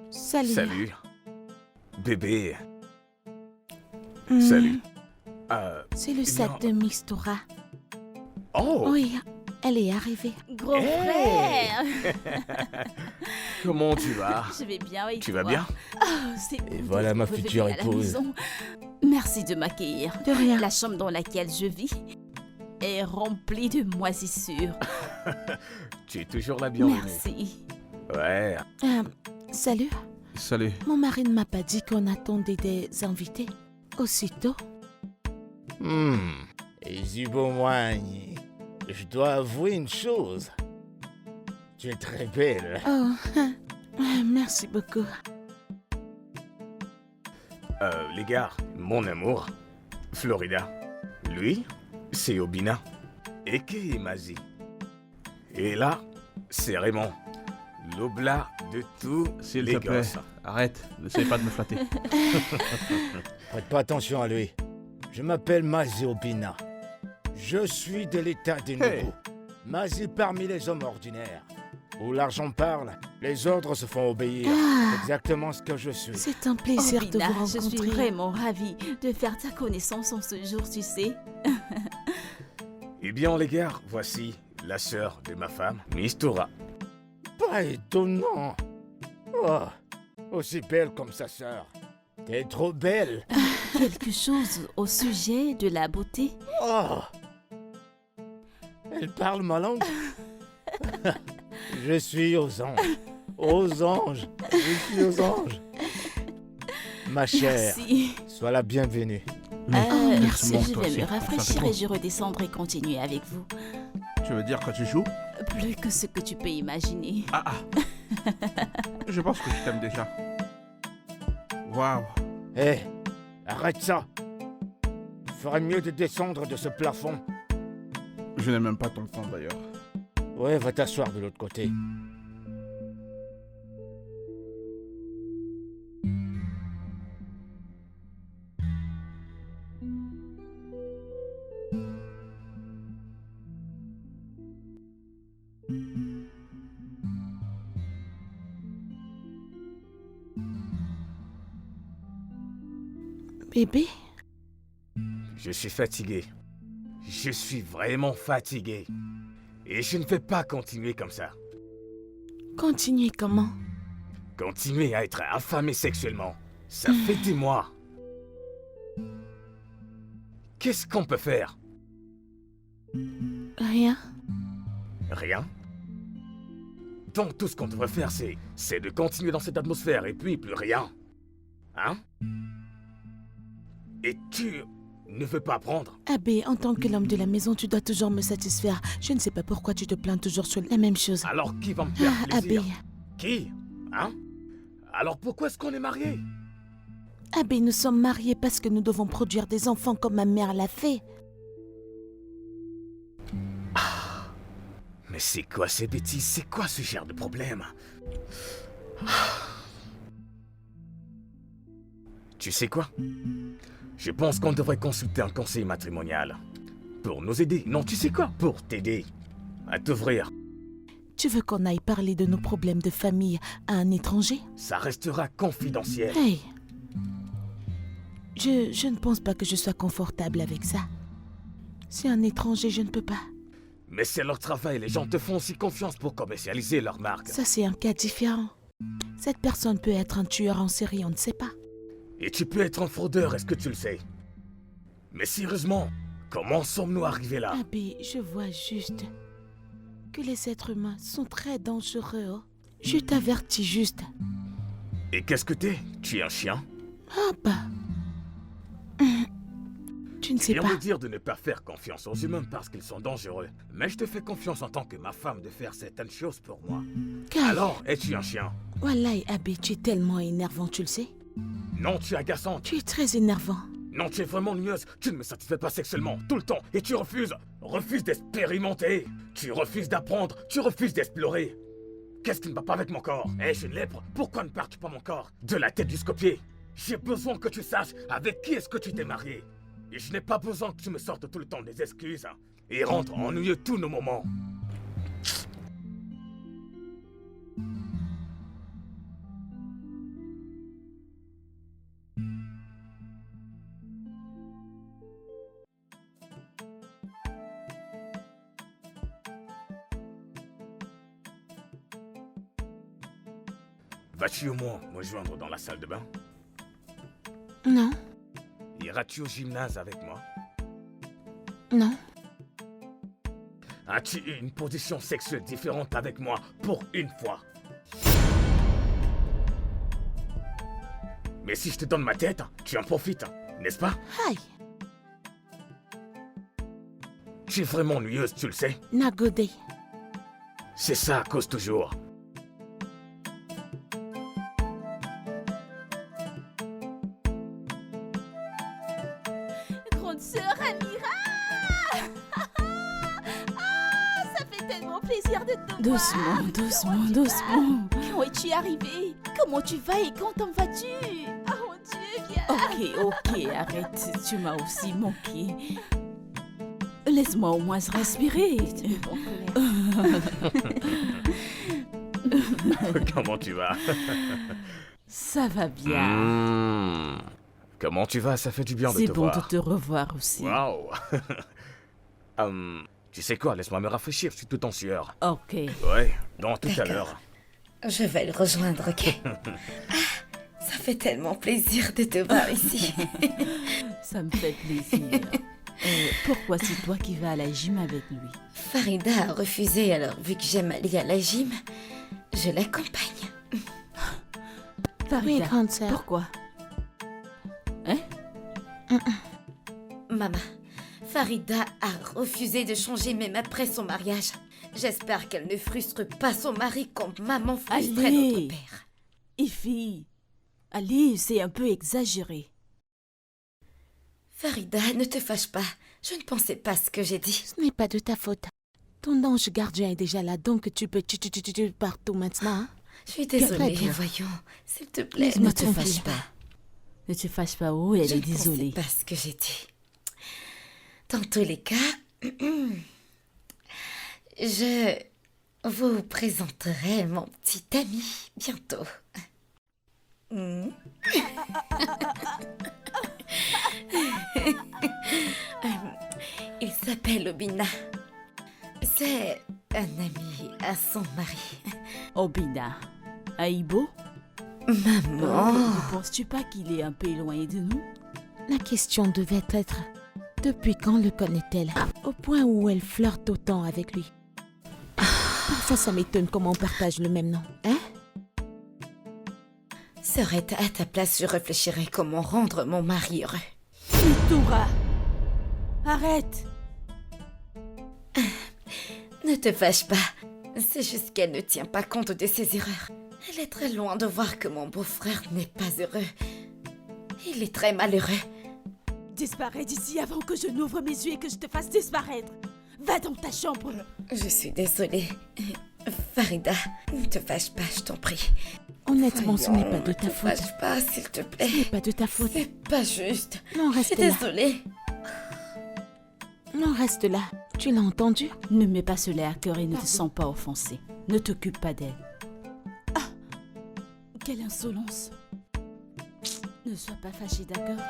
Salut. Salut. Bébé, Hmm, salut. C'est le sac de Mistura. Oh, Oui, elle est arrivée. Gros Hey. frère. comment tu vas? Je vais bien, et Tu toi? vas bien? Oh, c'est Et bon voilà de ma revenir future à la épouse. maison. Merci de m'accueillir. De rien. La chambre dans laquelle je vis est remplie de moisissures. Tu es toujours la bienvenue. Merci. Ouais. Salut. Salut. Mon mari ne m'a pas dit qu'on attendait des invités. Aussitôt. Izibomoigne, je dois avouer une chose. Tu es très belle. Oh, merci beaucoup. Les gars, mon amour, Florida. Lui, c'est Obina. Eke et Mazi. Et là, c'est Raymond. L'oblat de tous S'il les te plaît, gosses. arrête. N'essaye pas de me flatter. Prête pas attention à lui. Je m'appelle Mazi Obina. Je suis de l'état des Hey. nouveaux. Mazi parmi les hommes ordinaires. Où l'argent parle, les ordres se font obéir. C'est exactement ce que je suis. C'est un plaisir de Bina, vous je suis rencontrer. vraiment ravie de faire ta connaissance en ce jour, tu sais. Eh bien, les gars, voici la sœur de ma femme, Miss Tora. Pas étonnant. Oh, aussi belle comme sa sœur. T'es trop belle. Quelque chose au sujet de la beauté? Oh. Elle parle ma langue. Je suis aux anges. Aux anges. Je suis aux anges. Ma chère, Merci. sois la bienvenue. Merci, bon, je toi vais aussi. me Ça fait rafraîchir trop. et je redescendrai continuer avec vous. Tu veux dire quand tu joues? Plus que ce que tu peux imaginer. Ah ah. Je pense que je t'aime déjà. Waouh. Hé, arrête ça. Il ferait mieux de descendre de ce plafond. Je n'ai même pas ton temps d'ailleurs. Ouais, va t'asseoir de l'autre côté. Bébé, Je suis fatigué. Je suis vraiment fatigué. Et je ne vais pas continuer comme ça. continuez comment? Continuer à être affamé sexuellement. Ça fait des mois. Qu'est-ce qu'on peut faire? Rien. Rien. Donc tout ce qu'on devrait faire, c'est de continuer dans cette atmosphère et puis plus rien. Hein? Et tu ne veux pas apprendre? Abbé, en tant que l'homme de la maison, tu dois toujours me satisfaire. Je ne sais pas pourquoi tu te plains toujours sur la même chose. Alors qui va me faire Ah, Abbé, plaisir? Qui? Hein? Alors pourquoi est-ce qu'on est mariés? Abbé, nous sommes mariés parce que nous devons produire des enfants comme ma mère l'a fait. Mais c'est quoi ces bêtises? C'est quoi ce genre de problème? Tu sais quoi? Je pense qu'on devrait consulter un conseil matrimonial. Pour nous aider. Non, tu sais quoi? Pour t'aider. À t'ouvrir. Tu veux qu'on aille parler de nos problèmes de famille à un étranger? Ça restera confidentiel. Hey! Je ne pense pas que je sois confortable avec ça. C'est un étranger, je ne peux pas. Mais c'est leur travail. Les gens te font aussi confiance pour commercialiser leur marque. Ça, c'est un cas différent. Cette personne peut être un tueur en série, on ne sait pas. Et tu peux être un fraudeur, est-ce que tu le sais? Mais sérieusement, comment sommes-nous arrivés là? Abbé, je vois juste que les êtres humains sont très dangereux. Oh. Je t'avertis juste. Et qu'est-ce que t'es? Tu es un chien? Ah bah. Tu ne sais Viens pas. me dire de ne pas faire confiance aux humains parce qu'ils sont dangereux. Mais je te fais confiance en tant que ma femme de faire certaines choses pour moi. Kai, Alors, es-tu un chien? Wallahi, Abbé, tu es tellement énervant, tu le sais. Non, tu es agaçante. Tu es très énervant. Non, tu es vraiment nueuse. Tu ne me satisfais pas sexuellement, tout le temps. Et tu refuses. Refuses d'expérimenter. Tu refuses d'apprendre. Tu refuses d'explorer. Qu'est-ce qui ne va pas avec mon corps? Eh, je suis une lèpre. Pourquoi ne pars-tu pas mon corps? De la tête jusqu'aux pieds. J'ai besoin que tu saches avec qui est-ce que tu t'es marié. Et je n'ai pas besoin que tu me sortes tout le temps des excuses. Et rendent ennuyeux tous nos moments. Vas-tu au moins me joindre dans la salle de bain? Non, Iras-tu au gymnase avec moi? non. As-tu eu une position sexuelle différente avec moi pour une fois? Mais si je te donne ma tête, tu en profites, n'est-ce pas? Aïe, Tu es vraiment ennuyeuse, tu le sais. Nagodé. C'est ça, cause toujours. Grande sœur Amira! Ah, ça fait tellement plaisir de te Doucement, voir. doucement, doucement. Comment es-tu arrivé? Comment tu vas et quand en vas-tu? Oh mon Dieu, viens. Ok, arrête. Tu m'as aussi manqué. Laisse-moi au moins respirer. Comment tu vas? Ça va bien. Comment tu vas? Ça fait du bien de C'est te bon voir. de te revoir aussi. Waouh. Tu sais quoi, laisse-moi me rafraîchir, je suis tout en sueur. Ok. Ouais, dans tout à D'accord. l'heure. Je vais le rejoindre, ok? Ça fait tellement plaisir de te voir ici. Ça me fait plaisir. Pourquoi c'est toi qui vas à la gym avec lui? Farida a refusé, alors vu que j'aime aller à la gym, je l'accompagne. Farida, Oui, grande sœur. pourquoi? Hein? Maman, Farida a refusé de changer même après son mariage. J'espère qu'elle ne frustre pas son mari comme maman frustrait Allez. notre père. Ify, allez, c'est un peu exagéré. Farida, ne te fâche pas. Je ne pensais pas ce que j'ai dit. Ce n'est pas de ta faute. Ton ange gardien est déjà là, donc tu peux partout maintenant. Hein? Je suis Très désolée, bien. voyons. S'il te plaît, Laisse-moi ne te fâche tranquille. pas. Ne te fâche pas, oh, elle Je est ne pensais désolée. pas ce que j'ai dit. Dans tous les cas, je vous présenterai mon petit ami bientôt. Hmm. Il s'appelle Obina. C'est un ami à son mari. Obina. Aïbo, Maman, ne penses-tu pas qu'il est un peu éloigné de nous? La question devait être depuis quand le connaît-elle? Au point où elle flirte autant avec lui. Parfois, ça m'étonne comment on partage le même nom. Hein? serait à ta place, je réfléchirais comment rendre mon mari heureux. Mitoura, arrête. Ne te fâche pas. C'est juste qu'elle ne tient pas compte de ses erreurs. Elle est très loin de voir que mon beau-frère n'est pas heureux. Il est très malheureux. Disparais d'ici avant que je n'ouvre mes yeux et que je te fasse disparaître. Va dans ta chambre. Je suis désolée. Farida, ne te fâche pas, je t'en prie. Honnêtement, ce n'est pas Voyons, de ta Ne te faute. fâche pas, s'il te Ce n'est plaît. pas de ta faute. C'est pas juste. Non, Je suis reste là. désolée. Non, reste là. Tu l'as entendu? Ne mets pas cela à cœur et ne te Pardon. sens pas offensé. Ne t'occupe pas d'elle. Ah, quelle insolence. Ne sois pas fâché, d'accord?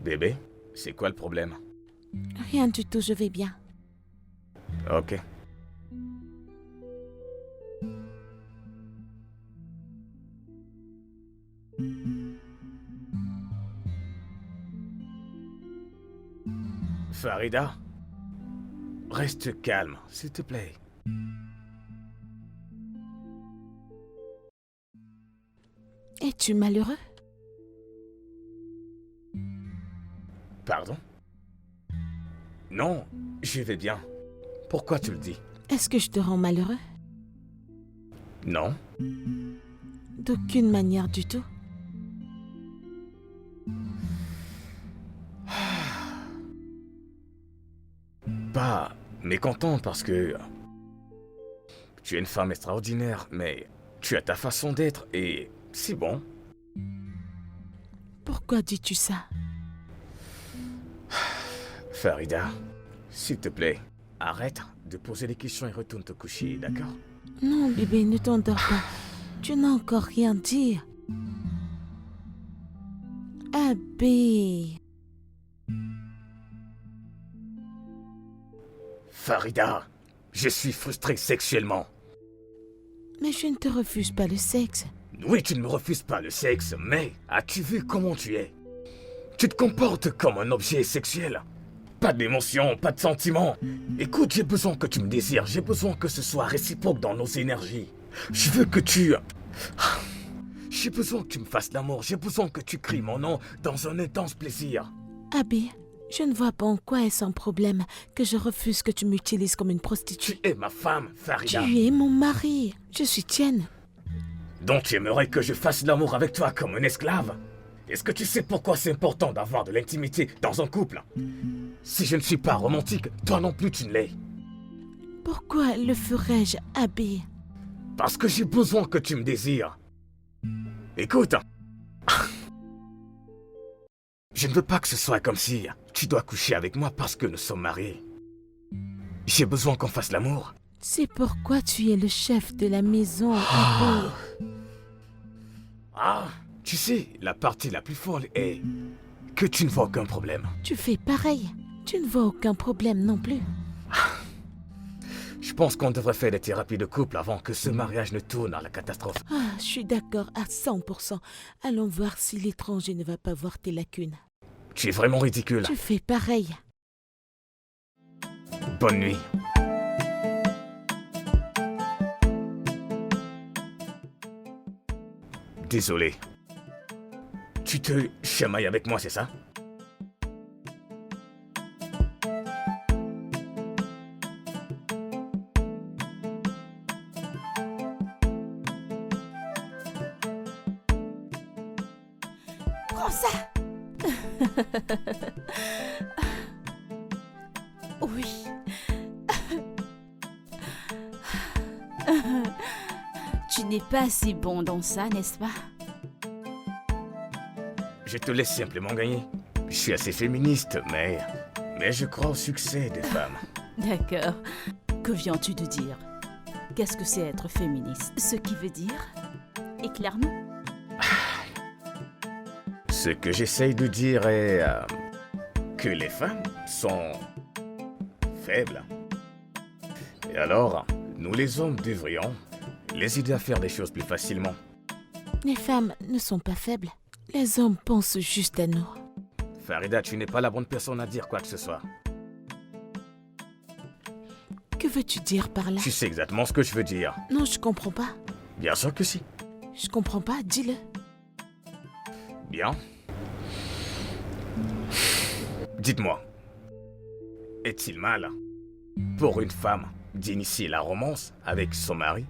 Bébé, c'est quoi le problème? Rien du tout, je vais bien. Ok. Farida, reste calme, s'il te plaît. Es-tu malheureux? Pardon? Non, je vais bien. Pourquoi tu le dis? Est-ce que je te rends malheureux? Non. D'aucune manière du tout. Pas mécontent parce que tu es une femme extraordinaire, mais tu as ta façon d'être et c'est bon. Pourquoi dis-tu ça? Farida, s'il te plaît, arrête de poser des questions et retourne te coucher, d'accord? Non, bébé, ne t'endors pas. Tu n'as encore rien dit. Abby. Farida, je suis frustré sexuellement. Mais je ne te refuse pas le sexe. Oui, tu ne me refuses pas le sexe, mais as-tu vu comment tu es? Tu te comportes comme un objet sexuel. Pas d'émotion, pas de sentiments. Écoute, j'ai besoin que tu me désires, j'ai besoin que ce soit réciproque dans nos énergies. Je veux que tu... J'ai besoin que tu me fasses l'amour, j'ai besoin que tu cries mon nom dans un intense plaisir. Abby, je ne vois pas en quoi est-ce un problème que je refuse que tu m'utilises comme une Tu prostituée. es ma femme, Farida. Tu es mon mari. Je suis tienne. Donc tu aimerais que je fasse l'amour avec toi comme une esclave? Est-ce que tu sais pourquoi c'est important d'avoir de l'intimité dans un couple? Si je ne suis pas romantique, toi non plus tu ne l'es. Pourquoi le ferais-je, Abby? Parce que j'ai besoin que tu me désires. Écoute, Je ne veux pas que ce soit comme si tu dois coucher avec moi parce que nous sommes mariés. J'ai besoin qu'on fasse l'amour. C'est pourquoi tu es le chef de la maison, Harry. Ah, tu sais, la partie la plus folle est que tu ne vois aucun problème. Tu fais pareil. Tu ne vois aucun problème non plus. Je pense qu'on devrait faire des thérapies de couple avant que ce mariage ne tourne à la catastrophe. Ah, je suis d'accord à 100%. Allons voir si l'étranger ne va pas voir tes lacunes. Tu es vraiment ridicule. Tu fais pareil. Bonne nuit. Désolé. Tu te chamailles avec moi, c'est ça? Prends ça. Oui. Tu n'es pas si bon dans ça, n'est-ce pas? Je te laisse simplement gagner. Je suis assez féministe, mais je crois au succès des femmes. D'accord. Que viens-tu de dire? Qu'est-ce que c'est être féministe? Ce qui veut dire? Éclaire-nous. Ce que j'essaye de dire est que les femmes sont faibles. Et alors, nous les hommes devrions les aider à faire des choses plus facilement. Les femmes ne sont pas faibles. Les hommes pensent juste à nous. Farida, tu n'es pas la bonne personne à dire quoi que ce soit. Que veux-tu dire par là? Tu sais exactement ce que je veux dire. Non, je comprends pas. Bien sûr que si. Je comprends pas, dis-le. Bien. Dites-moi, est-il mal pour une femme d'initier la romance avec son mari?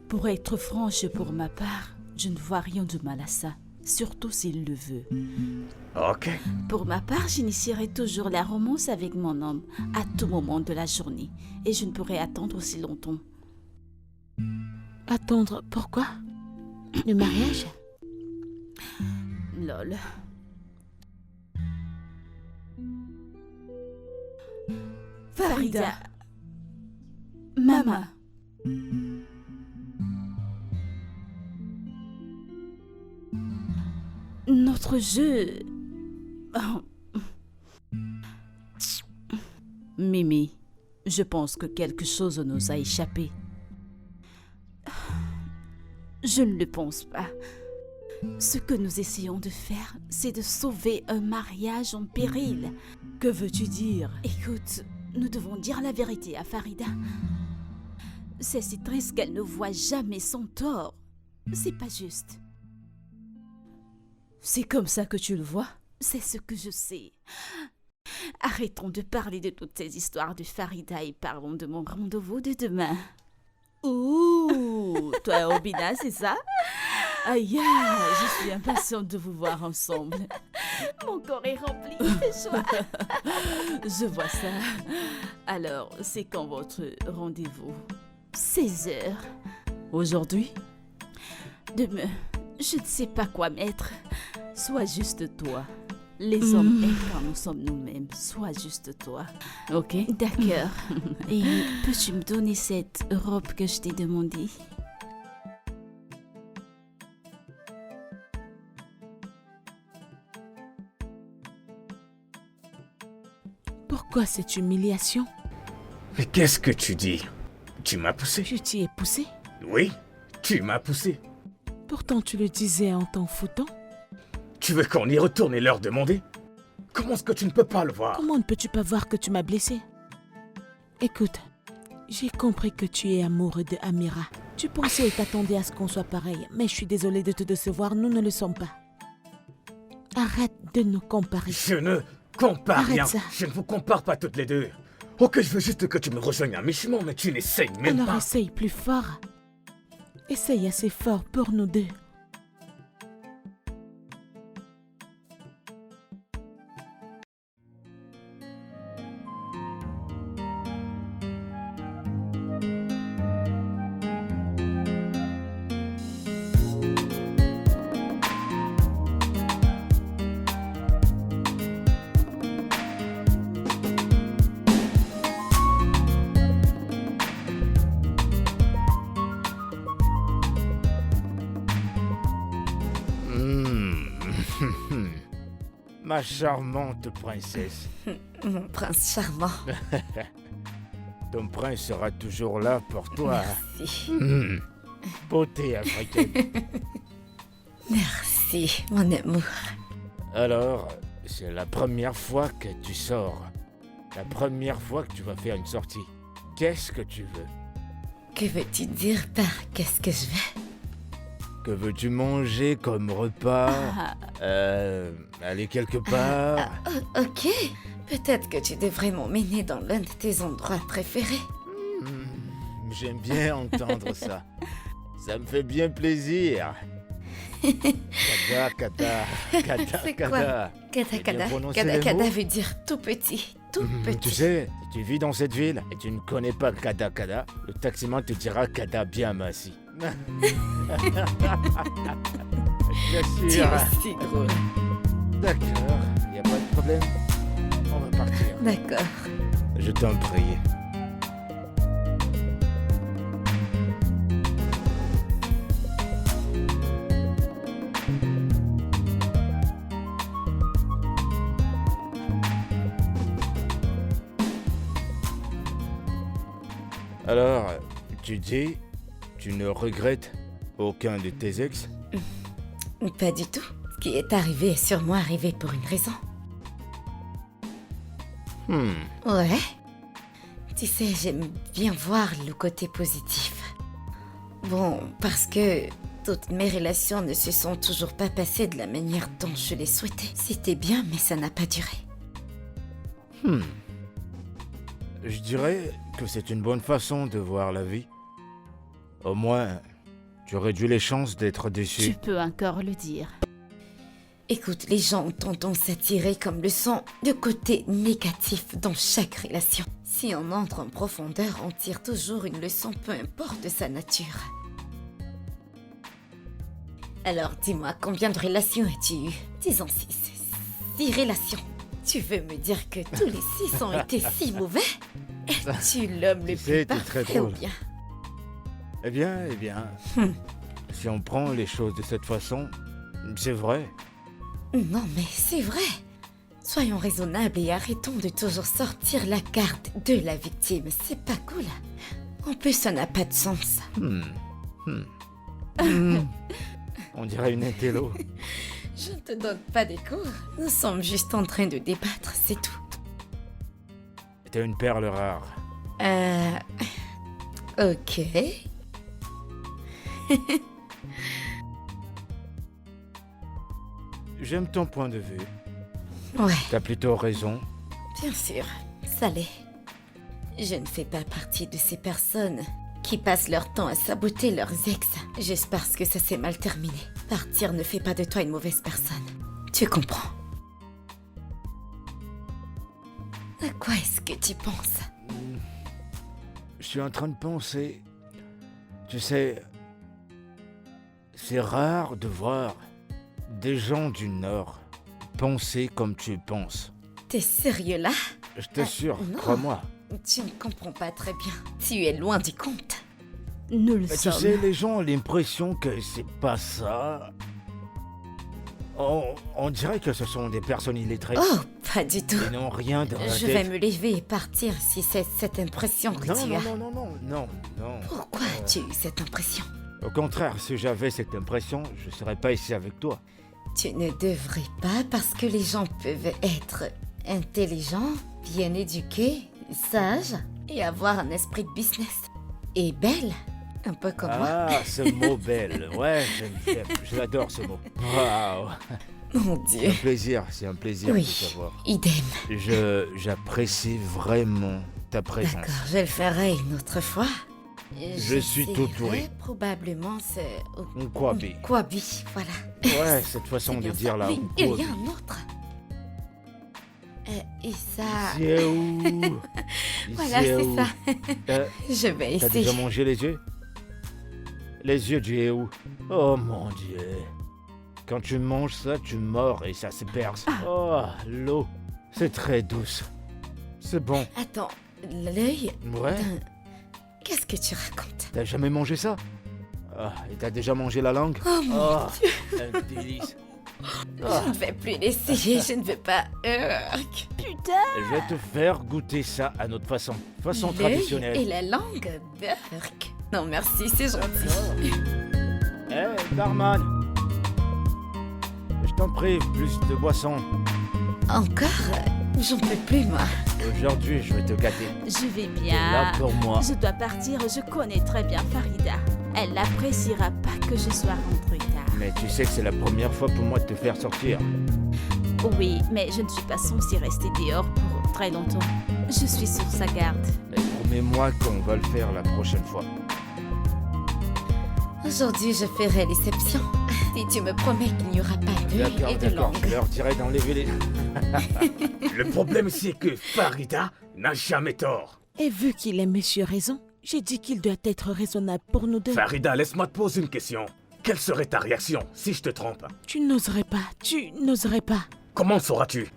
Pour être franche pour ma part, je ne vois rien de mal à ça, surtout s'il le veut. Ok. Pour ma part, j'initierai toujours la romance avec mon homme à tout moment de la journée et je ne pourrai attendre aussi longtemps. Attendre, pourquoi? Le mariage? Lol. Farida. Maman. Notre jeu... Oh. Mimi, je pense que quelque chose nous a échappé. Je ne le pense pas. Ce que nous essayons de faire, c'est de sauver un mariage en péril. Que veux-tu dire? Écoute, nous devons dire la vérité à Farida. C'est si triste qu'elle ne voit jamais son tort. C'est pas juste. C'est comme ça que tu le vois? C'est ce que je sais. Arrêtons de parler de toutes ces histoires de Farida et parlons de mon rendez-vous de demain. Ouh, toi et Obina, c'est ça? Aïe, je suis impatiente de vous voir ensemble. Mon corps est rempli de joie. Je vois ça. Alors, c'est quand votre rendez-vous? 16 heures. Aujourd'hui? Demain, je ne sais pas quoi mettre. Sois juste toi. Les hommes aiment quand nous sommes nous-mêmes. Sois juste toi. Ok? D'accord. Et peux-tu me donner cette robe que je t'ai demandée? Pourquoi cette humiliation? Mais qu'est-ce que tu dis? Tu m'as poussé? Je t'y ai poussé. Oui, tu m'as poussé. Pourtant, tu le disais en t'en foutant. Tu veux qu'on y retourne et leur demander? Comment est-ce que tu ne peux pas le voir? Comment ne peux-tu pas voir que tu m'as blessé? Écoute, j'ai compris que tu es amoureux de Amira. Tu pensais et t'attendais à ce qu'on soit pareil, mais je suis désolée de te décevoir, nous ne le sommes pas. Arrête de nous comparer. Je ne compare Arrête rien. ça. Je ne vous compare pas toutes les deux. Ok, je veux juste que tu me rejoignes à mi-chemin, mais tu n'essayes même Alors pas. essaye plus fort. Essaye assez fort pour nous deux. Ma charmante princesse. Mon prince charmant. Ton prince sera toujours là pour toi. Merci. Beauté africaine. Merci, mon amour. Alors, c'est la première fois que tu sors. La première fois que tu vas faire une sortie. Qu'est-ce que tu veux? Que veux-tu dire par qu'est-ce que je veux? Que veux-tu manger comme repas? Aller quelque part? Ok. Peut-être que tu devrais m'emmener dans l'un de tes endroits préférés. J'aime bien entendre ça. Ça me fait bien plaisir. Kada. C'est quoi? Kada kada. Kada kada veut dire tout petit. Tout petit. Tu sais, si tu vis dans cette ville et tu ne connais pas Kada Kada, le taximan te dira Kada bien massi. Bien Tu sûr. es si drôle. D'accord, y a pas de problème. On va partir. D'accord. Je t'en prie. Alors, tu dis, tu ne regrettes aucun de tes ex? Pas du tout. Ce qui est arrivé est sûrement arrivé pour une raison. Ouais. Tu sais, j'aime bien voir le côté positif. Bon, parce que toutes mes relations ne se sont toujours pas passées de la manière dont je les souhaitais. C'était bien, mais ça n'a pas duré. Je dirais que c'est une bonne façon de voir la vie. Au moins, tu réduis les chances d'être Tu déçu. peux encore le dire. Écoute, les gens ont tendance à tirer comme leçon le côté négatif dans chaque relation. Si on entre en profondeur, on tire toujours une leçon, peu importe sa nature. Alors, dis-moi, combien de relations as-tu eu? Disons 6. 6 relations. Tu veux me dire que tous les 6 ont été si mauvais? Es-tu l'homme le Tu sais, plus t'es très parfait ou drôle. bien? Eh bien, si on prend les choses de cette façon, c'est vrai. Non, mais c'est vrai. Soyons raisonnables et arrêtons de toujours sortir la carte de la victime. C'est pas cool. En plus, ça n'a pas de sens. On dirait une intello. Je ne te donne pas des cours. Nous sommes juste en train de débattre, c'est tout. T'es une perle rare. Ok. J'aime ton point de vue. Ouais, T'as plutôt raison. bien sûr. Ça l'est. Je ne fais pas partie de ces personnes qui passent leur temps à saboter leurs ex juste parce que ça s'est mal terminé. Partir ne fait pas de toi une mauvaise personne. Tu comprends? À quoi est-ce que tu penses? Je suis en train de penser. Tu sais, c'est rare de voir des gens du Nord penser comme tu penses. T'es sérieux là? Je t'assure, non. crois-moi. Tu ne comprends pas très bien. Tu es loin du compte. Nous le Mais tu sommes. sais, les gens ont l'impression que c'est pas ça. On dirait que ce sont des personnes illettrées. Oh, pas du tout. Ils n'ont rien dans la Je vais tête. me lever et partir si c'est cette impression que Non, tu non, as. non. Pourquoi as-tu eu cette impression? Au contraire, si j'avais cette impression, je serais pas ici avec toi. Tu ne devrais pas parce que les gens peuvent être intelligents, bien éduqués, sages et avoir un esprit de business. Et belle, un peu comme moi. Ah, ce mot belle. Ouais, je l'adore ce mot. Waouh. Mon C'est Dieu. un plaisir, c'est un plaisir Oui, de savoir. idem. J'apprécie vraiment ta présence. D'accord, je le ferai une autre fois. Je suis tout J'essaierai oui. Probablement c'est... Nkwabi. Kwabi, voilà. Ouais, cette façon C'est de bien dire ça. là. Oui, il y a un autre. Et ça... C'est où? Voilà, c'est ça. Euh, Je vais T'as essayer. déjà mangé les yeux? Les yeux du Héou. Oh mon Dieu. Quand tu manges ça, tu mords et ça se perce. Oh, l'eau. C'est très douce. C'est bon. Attends, l'œil Ouais. d'un... Qu'est-ce que tu racontes? T'as jamais mangé ça? Ah, et t'as déjà mangé la langue? Oh mon Oh, un délice. Je ne vais plus l'essayer, je ne veux pas. Putain. Je vais te faire goûter ça à notre façon. Façon L'œil traditionnelle. et la langue, burk. Non merci, c'est gentil. Hé, barman. Je t'en prie, plus de boissons. Encore J'en peux plus, moi. Aujourd'hui, je vais te gâter. Je vais Là bien. pour moi. Je dois partir, je connais très bien Farida. Elle n'appréciera pas que je sois rentrée tard. Mais tu sais que c'est la première fois pour moi de te faire sortir. Oui, mais je ne suis pas censée rester dehors pour très longtemps. Je suis sur sa garde. Mais promets-moi qu'on va le faire la prochaine fois. Aujourd'hui, je ferai l'exception. Si tu me promets qu'il n'y aura pas d'œil D'accord, et de d'accord. langue. Je leur dirai d'enlever les... Le problème, c'est que Farida n'a jamais tort. Et vu qu'il est monsieur raison, j'ai dit qu'il doit être raisonnable pour nous deux. Farida, laisse-moi te poser une question. Quelle serait ta réaction si je te trompe? Tu n'oserais pas. Comment le sauras-tu?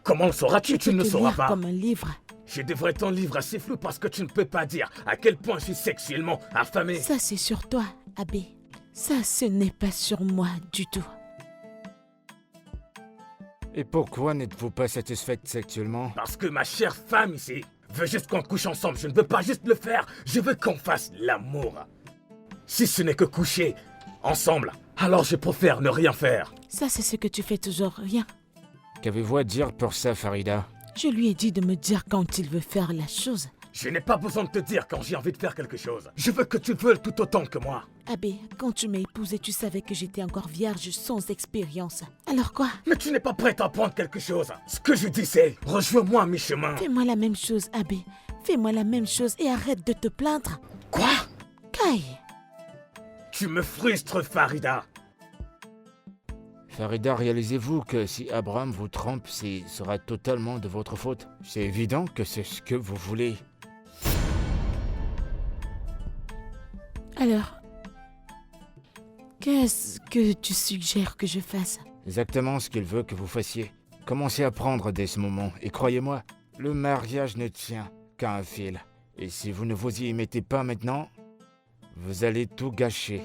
Comment le sauras-tu? Tu ne le te sauras lire pas. comme un livre. Je devrais ton livre assez flou parce que tu ne peux pas dire à quel point je suis sexuellement affamé. Ça, c'est sur toi, Abbé. Ça, ce n'est pas sur moi du tout. Et pourquoi n'êtes-vous pas satisfaite sexuellement? Parce que ma chère femme ici veut juste qu'on couche ensemble. Je ne veux pas juste le faire. Je veux qu'on fasse l'amour. Si ce n'est que coucher ensemble, alors je préfère ne rien faire. Ça, c'est ce que tu fais toujours, rien. Qu'avez-vous à dire pour ça, Farida? Je lui ai dit de me dire quand il veut faire la chose. Je n'ai pas besoin de te dire quand j'ai envie de faire quelque chose. Je veux que tu veuilles tout autant que moi. Abbé, quand tu m'as épousée, tu savais que j'étais encore vierge sans expérience. Alors quoi? Mais tu n'es pas prête à apprendre quelque chose. Ce que je dis c'est, rejoins-moi à mi-chemin. Fais-moi la même chose, Abbé. Fais-moi la même chose et arrête de te plaindre. Quoi? Kai! Tu me frustres, Farida. Farida, réalisez-vous que si Abraham vous trompe, ce sera totalement de votre faute. C'est évident que c'est ce que vous voulez. Alors, qu'est-ce que tu suggères que je fasse? Exactement ce qu'il veut que vous fassiez. Commencez à prendre dès ce moment, et croyez-moi, le mariage ne tient qu'à un fil. Et si vous ne vous y mettez pas maintenant, vous allez tout gâcher.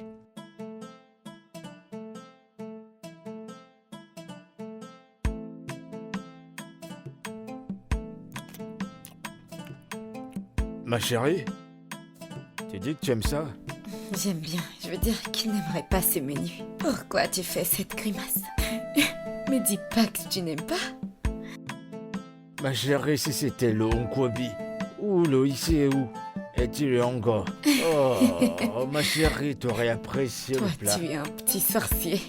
Ma chérie, tu dis que tu aimes ça? J'aime bien. Je veux dire qu'il n'aimerait pas ce menu. Pourquoi tu fais cette grimace? Me dis pas que tu n'aimes pas. Ma chérie, si c'était le Onkwabi, ou le Iséou, et-il le Ongo. Oh, ma chérie, t'aurais apprécié Toi, le plat. tu es un petit sorcier.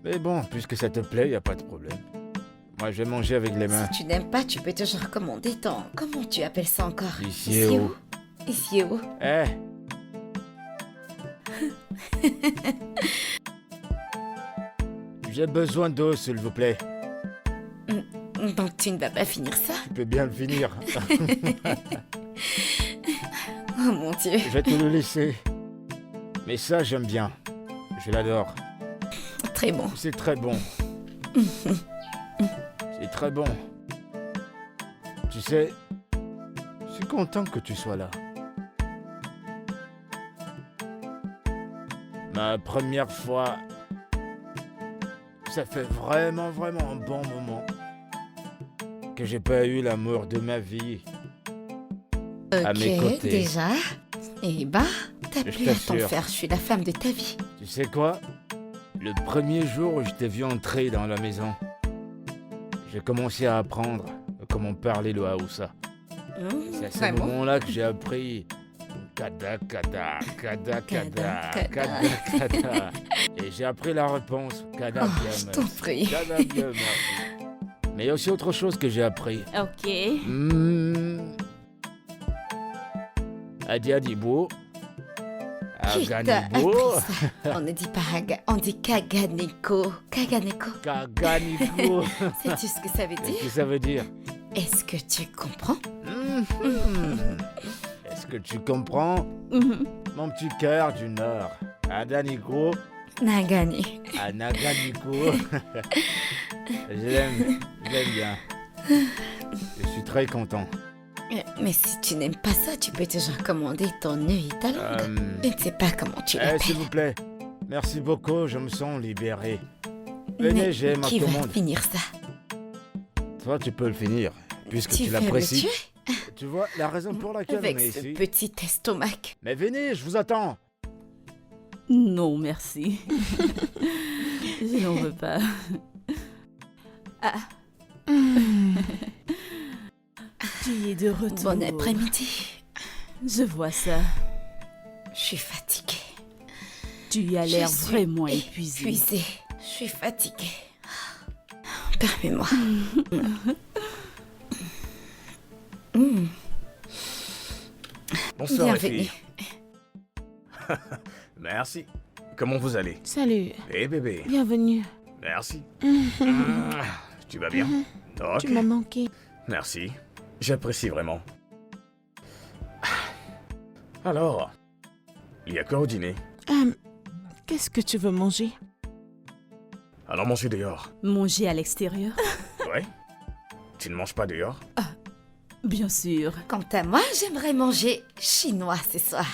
Mais bon, puisque ça te plaît, y a pas de problème. Moi, je vais manger avec les mains. Si tu n'aimes pas, tu peux toujours commander ton... Comment tu appelles ça encore? Iséou. Iséou. Eh, j'ai besoin d'eau, s'il vous plaît. Donc tu ne vas pas finir ça? Tu peux bien le finir. Oh mon Dieu. Je vais te le laisser. Mais ça, j'aime bien. Je l'adore. Très bon. C'est très bon. C'est très bon. Tu sais, je suis content que tu sois là. Ma première fois, ça fait vraiment un bon moment que j'ai pas eu l'amour de ma vie. À mes côtés. Déjà. Eh ben, t'as Je plus à t'en t'assure. faire, je suis la femme de ta vie. Tu sais quoi? Le premier jour où je t'ai vu entrer dans la maison, j'ai commencé à apprendre comment parler le Haoussa. C'est à ce Vraiment? moment-là que j'ai appris kada kada, kada kada, Kada, kada kada. Et j'ai appris la réponse kada Oh, bien je merci. t'en prie. Kada bien merci. Mais il y a aussi autre chose que j'ai appris. Ok. Adi Adibo. Qui t'a Aganibo. appris ça? On ne dit pas on dit Kaganeko. Kaganeko. Kaganiko. Sais-tu ce que ça veut Qu'est-ce dire? que ça veut dire? Est-ce que tu comprends? Est-ce que tu comprends? Mhm. Mon petit cœur du Nord. Adaniko. Nagani. À Naganiko. je l'aime bien. Je suis très content. Mais si tu n'aimes pas ça, tu peux toujours commander ton œil et ta langue. Je ne sais pas comment tu l'appelles. S'il vous plaît. Merci beaucoup, je me sens libéré. Venez, Mais j'ai ma qui va commande. finir ça? Toi, tu peux le finir, puisque tu Tu veux me l'apprécies. tuer Tu vois la raison pour laquelle avec on est ce ici. petit estomac? Mais venez, je vous attends. Non, merci. Je n'en veux pas. Ah. Tu es de retour. Bon après-midi. Je vois ça. Je suis fatiguée. Tu as Je l'air suis vraiment épuisé. Épuisée. Je suis fatiguée. Permets-moi. Bonsoir les Bienvenue. filles. Merci. Comment vous allez? Salut, Eh bébé, bienvenue. merci. Tu vas bien? Ok. Tu m'as manqué. Merci. J'apprécie vraiment. Alors, il y a quoi au dîner? Qu'est-ce que tu veux manger? Allons manger dehors. Manger à l'extérieur? Ouais? Tu ne manges pas dehors? Bien sûr. Quant à moi, j'aimerais manger chinois ce soir.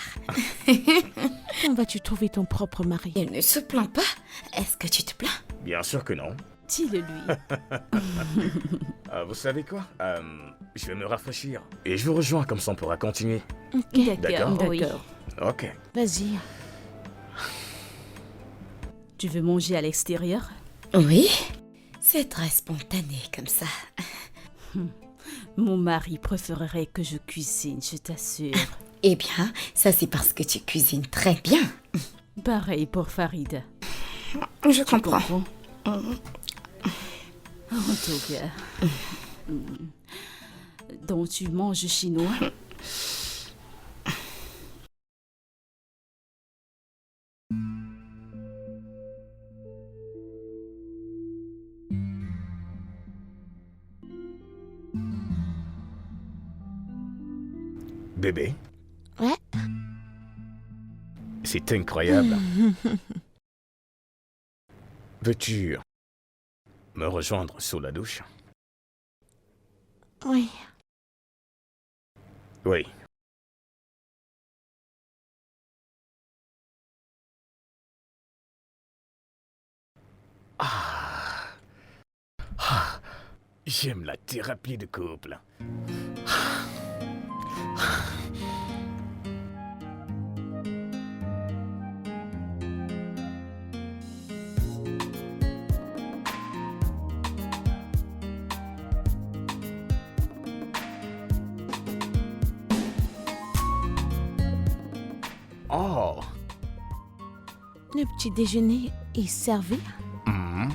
Quand vas-tu trouver ton propre mari? Il ne se plaint pas. Est-ce que tu te plains? Bien sûr que non. Dis-le lui. Vous savez quoi? Je vais me rafraîchir. Et je vous rejoins, comme ça on pourra continuer. Ok, D'accord. Oui. Ok. vas-y. Tu veux manger à l'extérieur? Oui. C'est très spontané comme ça. Mon mari préférerait que je cuisine, je t'assure. Eh bien, ça c'est parce que tu cuisines très bien. Pareil pour Farida. Je comprends. En tout cas. Donc tu manges chinois? Bébé, Ouais. c'est incroyable. Veux-tu me rejoindre sous la douche? Oui. Oui. J'aime la thérapie de couple. Oh. Le petit déjeuner est servi? Mhm.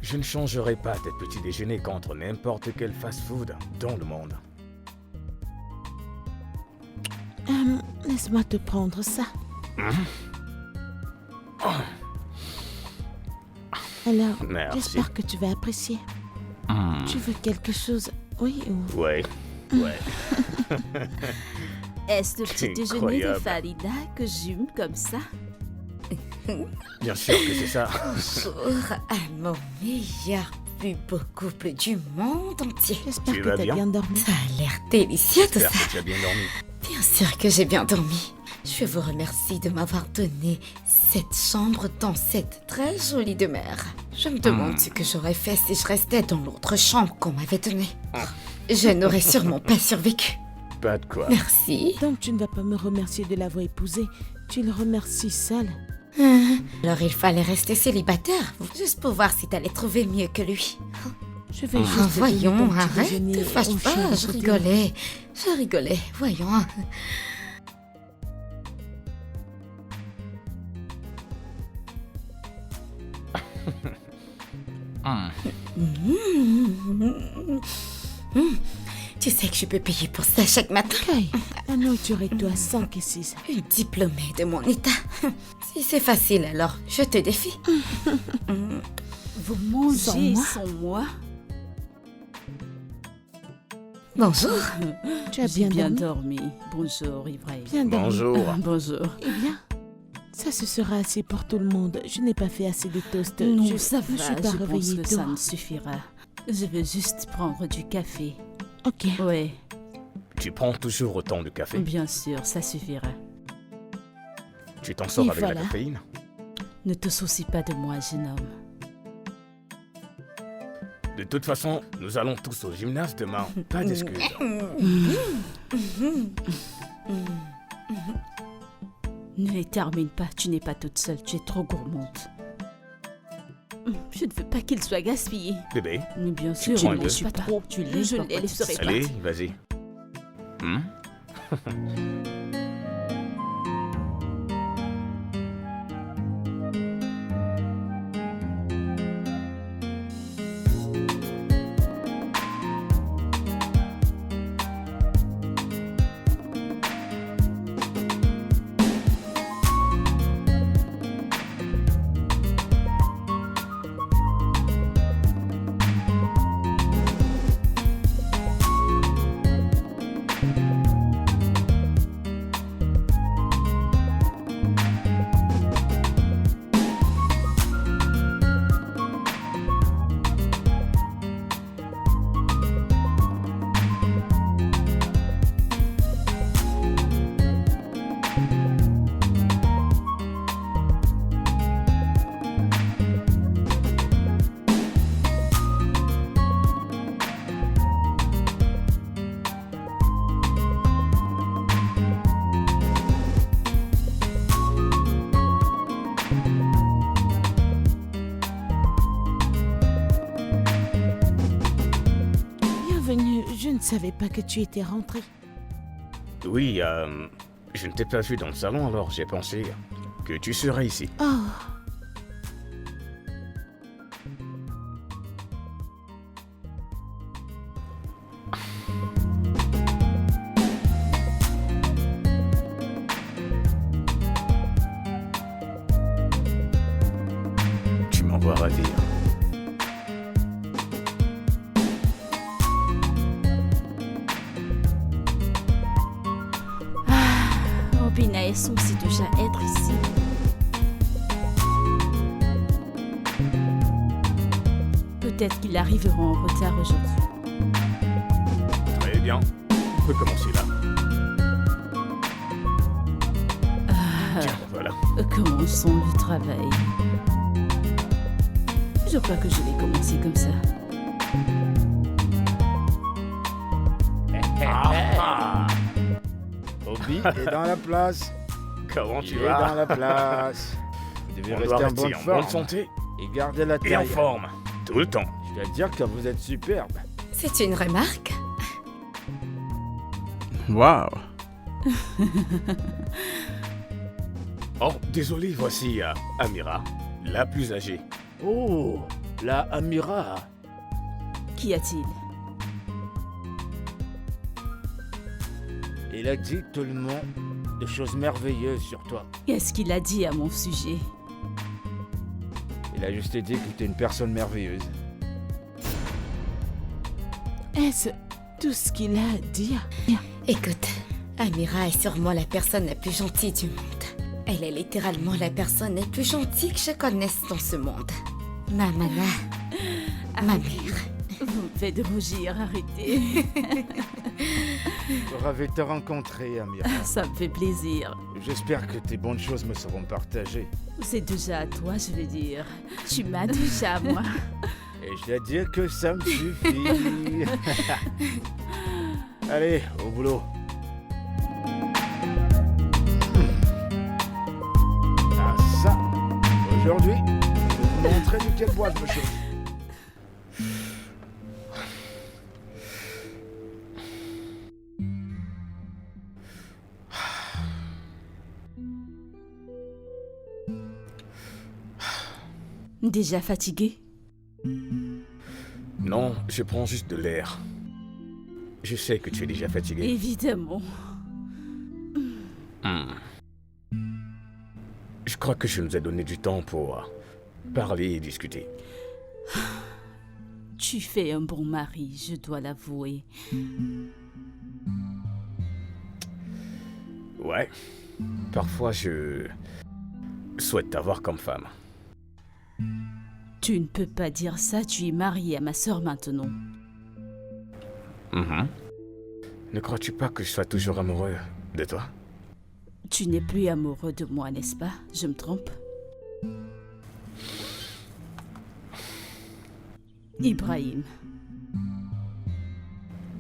Je ne changerai pas tes petits déjeuners contre n'importe quel fast-food dans le monde. Laisse-moi te prendre ça. Alors, Merci. j'espère que tu vas apprécier. Mhm. Tu veux quelque chose? Oui ou... Ouais. Ouais. Est-ce le petit déjeuner de Incroyable. Farida que j'aime comme ça? Bien sûr que c'est ça. Bonjour à mon meilleur plus beau couple du monde entier. J'espère Tu que vas t'as bien bien dormi. Ça a l'air délicieux tout J'espère ça. que tu as bien dormi. Bien sûr que j'ai bien dormi. Je vous remercie de m'avoir donné cette chambre dans cette très jolie demeure. Je me demande ce que j'aurais fait si je restais dans l'autre chambre qu'on m'avait donnée. Je n'aurais sûrement pas survécu. Pas de quoi. Merci. Donc tu ne vas pas me remercier de l'avoir épousé. Tu le remercies seul. Alors il fallait rester célibataire, juste pour voir si t'allais trouver mieux que lui. Je vais juste te donner Voyons, ton petit arrête, déjeuner te fâche au chien pas, de je côté. rigolais. Je rigolais, voyons. Tu sais que je peux payer pour ça chaque matin. Kay, la nourriture est à 5 et 6. Une diplômée de mon état. Si c'est facile, alors je te défie. Vous mangez Sans moi? sans moi? Bonjour. Tu as J'ai bien bien dormi? dormi. Bonjour, Ibrahim. Bien dormi. Bonjour. Bonjour. Eh bien, ça ce sera assez pour tout le monde. Je n'ai pas fait assez de toast. Non, je ça me va, suis pas je pense réveillée que tôt. ça me suffira. Je veux juste prendre du café. Ok. Ouais, Tu prends toujours autant de café. bien sûr, ça suffira. Tu t'en sors Et avec voilà. la caféine. Ne te soucie pas de moi, jeune homme. De toute façon, nous allons tous au gymnase demain. Pas d'excuses. Ne les termine pas, tu n'es pas toute seule, tu es trop gourmande. Je ne veux pas qu'ils soient gaspillés. Bébé, Mais bien sûr, prends je un ne peu. suis pas trop, je les laisserai pas. allez, vas-y. Hmm? Bienvenue, je ne savais pas que tu étais rentré. Oui, je ne t'ai pas vu dans le salon, alors j'ai pensé que tu serais ici. Oh, Tu m'envoies ravir. Obina est censé déjà être ici. Peut-être qu'ils arriveront en retard aujourd'hui. Très bien. On peut commencer là. Tiens, voilà. Commençons le travail. Je crois que je vais commencer comme ça. Obi est dans la place. Comment Il tu est vas dans la place. Vous devez On doit rester en rester bonne en forme bonne santé et garder la et en taille. forme. Tout le temps. Je dois dire que vous êtes superbe. C'est une remarque. Waouh. Oh, désolé, voici Amira, la plus âgée. Oh, la Amira. Qu'y a-t-il? Il a dit tellement de choses merveilleuses sur toi. Qu'est-ce qu'il a dit à mon sujet? Il a juste dit que tu es une personne merveilleuse. est-ce tout ce qu'il a à dire? Écoute, Amira est sûrement la personne la plus gentille du monde. Elle est littéralement la personne la plus gentille que je connaisse dans ce monde. Ma mana, ma mère. Vous me faites rougir, arrêtez. Ravi de te rencontrer, Amira. Ça me fait plaisir. J'espère que tes bonnes choses me seront partagées. C'est déjà à toi, je veux dire. Tu m'as déjà à moi. Et je dois dire que ça me suffit. Allez, au boulot. Ah ça, aujourd'hui, je vais vous montrer de quel bois je me chauffe. Déjà fatigué? Non, je prends juste de l'air. Je sais que tu es déjà fatigué. Évidemment. Je crois que je nous ai donné du temps pour parler et discuter. Tu fais un bon mari, je dois l'avouer. Ouais. Parfois, je souhaite t'avoir comme femme. Tu ne peux pas dire ça, tu es marié à ma sœur maintenant. Ne crois-tu pas que je sois toujours amoureux de toi? Tu n'es plus amoureux de moi, n'est-ce pas? Je me trompe? Ibrahim,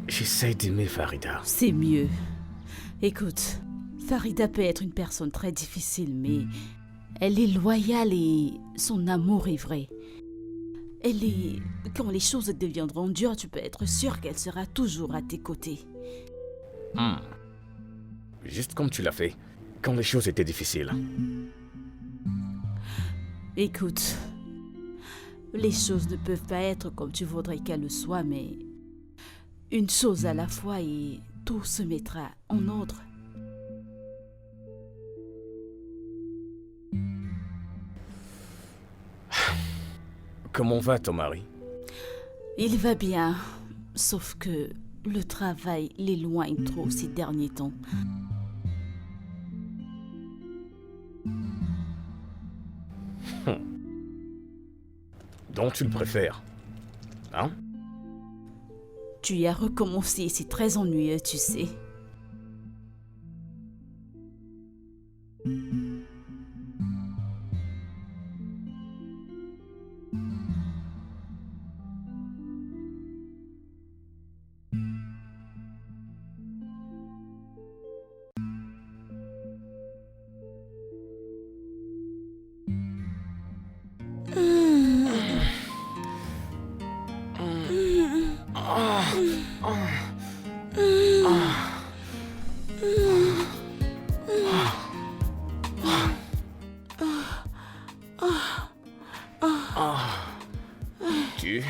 J'essaie d'aimer Farida. c'est mieux. Écoute, Farida peut être une personne très difficile, mais elle est loyale et son amour est vrai. Elle est... Quand les choses deviendront dures, tu peux être sûr qu'elle sera toujours à tes côtés. Juste comme tu l'as fait, quand les choses étaient difficiles. Écoute, les choses ne peuvent pas être comme tu voudrais qu'elles le soient, mais une chose à la fois et tout se mettra en ordre. Comment va ton mari? Il va bien, sauf que le travail l'éloigne trop ces derniers temps. Donc tu le préfères? Hein? Tu y as recommencé, c'est très ennuyeux, tu sais. Tu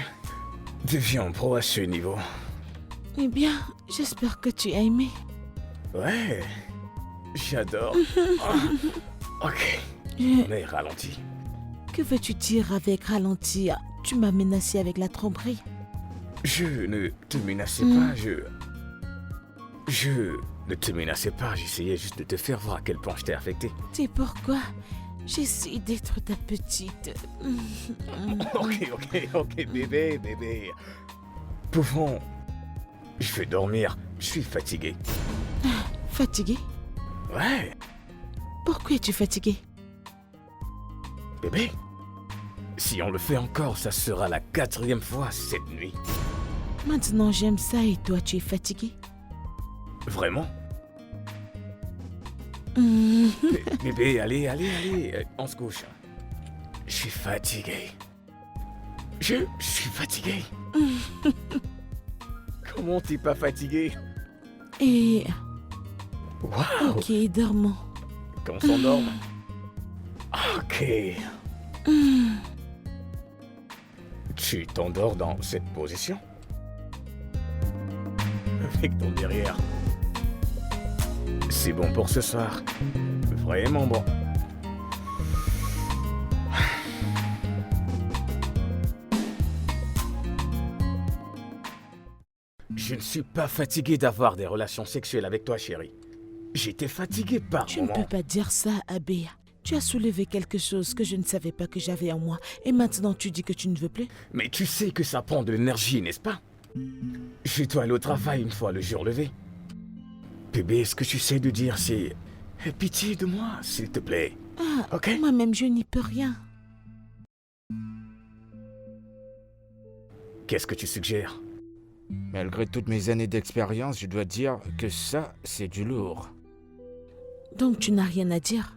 deviens pro à ce niveau. Eh bien, j'espère que tu as aimé. Ouais, j'adore. Ok, Je- mais ralentis. Que veux-tu dire avec ralentir? Tu m'as menacé avec la tromperie. Je ne te menaçais pas, Je ne te menaçais pas, j'essayais juste de te faire voir à quel point je t'ai affecté. C'est pourquoi j'essaie d'être ta petite. Ok, bébé. Pouvons... Je vais dormir, je suis fatigué. Fatigué? Ouais, Pourquoi es-tu fatigué? bébé. Si on le fait encore, ça sera la 4e fois cette nuit. Maintenant j'aime ça et toi tu es fatigué? Vraiment? Hmm. Bébé, allez, on se couche. Je suis fatigué. Je suis fatigué. Comment t'es pas fatigué? Et... Waouh! Ok, dormons. Qu'on s'endorme. Ok. Tu t'endors dans cette position? Avec ton derrière. C'est bon pour ce soir. Vraiment bon. Je ne suis pas fatigué d'avoir des relations sexuelles avec toi, chérie. J'étais fatigué par Tu ne moments. peux pas dire ça, Abéa. Tu as soulevé quelque chose que je ne savais pas que j'avais en moi. Et maintenant tu dis que tu ne veux plus? Mais tu sais que ça prend de l'énergie, n'est-ce pas? Je dois aller au travail une fois le jour levé. Bébé, ce que tu sais de dire, c'est... Aie pitié de moi, s'il te plaît. Ah, Ok? moi-même je n'y peux rien. Qu'est-ce que tu suggères? Malgré toutes mes années d'expérience, je dois dire que ça, c'est du lourd. Donc tu n'as rien à dire?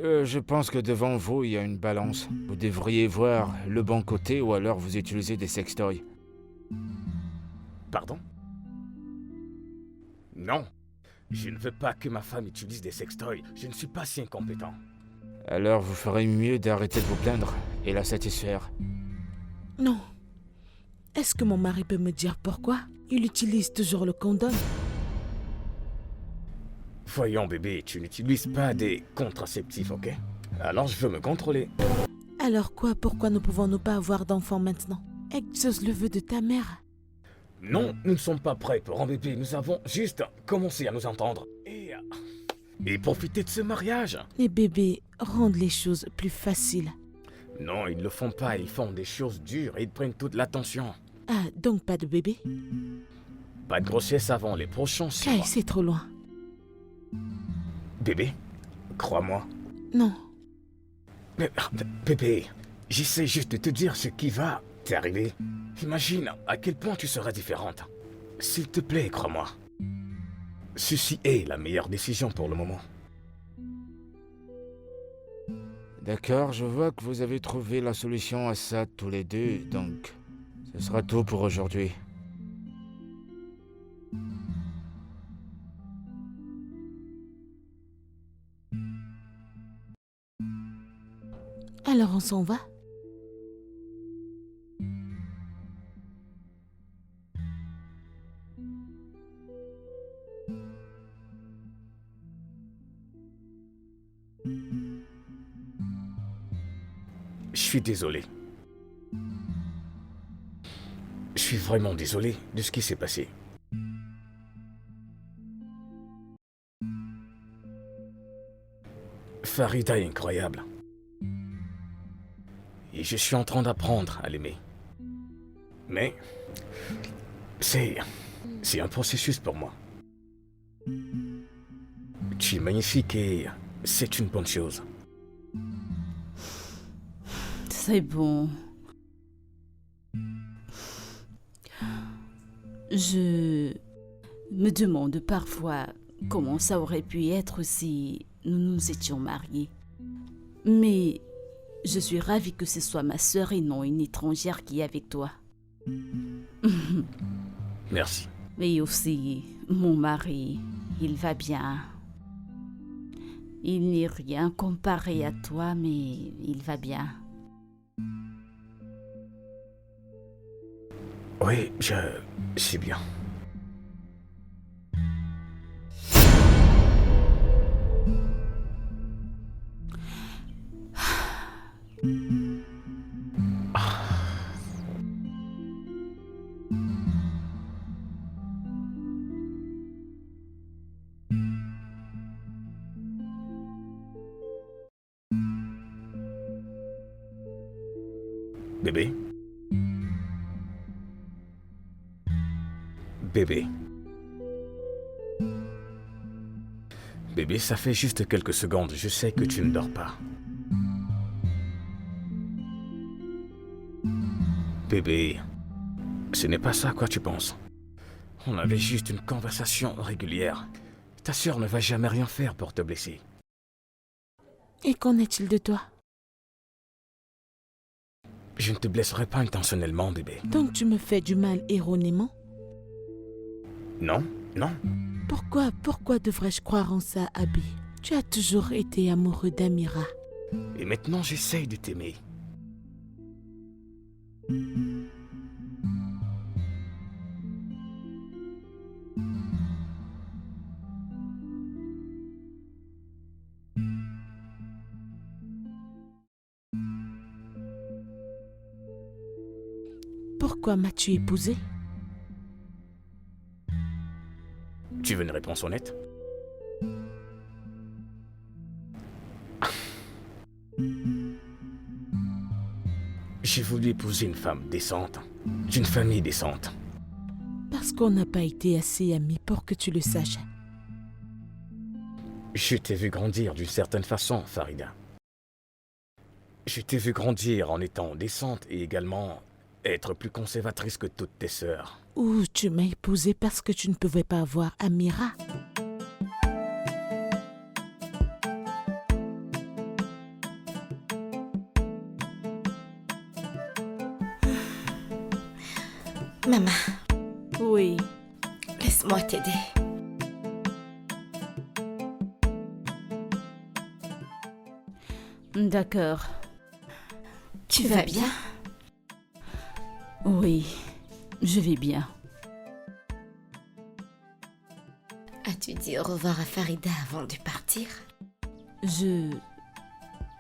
Je pense que devant vous, il y a une balance. Vous devriez voir le bon côté ou alors vous utilisez des sextoys. Pardon? Non. Je ne veux pas que ma femme utilise des sextoys. Je ne suis pas si incompétent. Alors vous ferez mieux d'arrêter de vous plaindre et la satisfaire. Non. Est-ce que mon mari peut me dire pourquoi? Il utilise toujours le condom. Voyons, bébé, tu n'utilises pas des contraceptifs, ok? Alors je veux me contrôler. Alors quoi? Pourquoi ne pouvons-nous pas avoir d'enfants maintenant? Exauce le vœu de ta mère. Non, nous ne sommes pas prêts pour un bébé. Nous avons juste commencé à nous entendre. Et profiter de ce mariage. Les bébés rendent les choses plus faciles. Non, ils ne le font pas. Ils font des choses dures et ils prennent toute l'attention. Ah, donc pas de bébé? Pas de grossesse avant les prochains 6 Kai, mois. c'est trop loin. Bébé, crois-moi. Non. Mais, bébé, j'essaie juste de te dire ce qui va. T'es arrivé. Imagine à quel point tu seras différente. S'il te plaît, crois-moi. Ceci est la meilleure décision pour le moment. D'accord, je vois que vous avez trouvé la solution à ça tous les deux, donc ce sera tout pour aujourd'hui. Alors on s'en va? Je suis désolé. Je suis vraiment désolé de ce qui s'est passé. Farida est incroyable. Et je suis en train d'apprendre à l'aimer. Mais c'est un processus pour moi. Tu es magnifique et c'est une bonne chose. C'est bon. Je me demande parfois comment ça aurait pu être si nous nous étions mariés. Mais je suis ravie que ce soit ma sœur et non une étrangère qui est avec toi. Merci. Et aussi, mon mari, il va bien. Il n'est rien comparé à toi, mais il va bien. Oui, je sais bien. Bébé? Bébé. Bébé, ça fait juste quelques secondes. Je sais que tu ne dors pas. Bébé, ce n'est pas ça à quoi tu penses. On avait juste une conversation régulière. Ta sœur ne va jamais rien faire pour te blesser. Et qu'en est-il de toi? Je ne te blesserai pas intentionnellement, bébé. Donc tu me fais du mal erronément? Non, non. Pourquoi devrais-je croire en ça, Abby? Tu as toujours été amoureux d'Amira. Et maintenant, j'essaye de t'aimer. Pourquoi m'as-tu épousé? Tu veux une réponse honnête? J'ai voulu épouser une femme décente, d'une famille décente. Parce qu'on n'a pas été assez amis pour que tu le saches. Je t'ai vu grandir d'une certaine façon, Farida. Je t'ai vu grandir en étant décente et également être plus conservatrice que toutes tes sœurs. Ou tu m'as épousé parce que tu ne pouvais pas avoir Amira. Maman, Oui, laisse-moi t'aider. d'accord. Tu vas bien? Oui, je vais bien. As-tu dit au revoir à Farida avant de partir?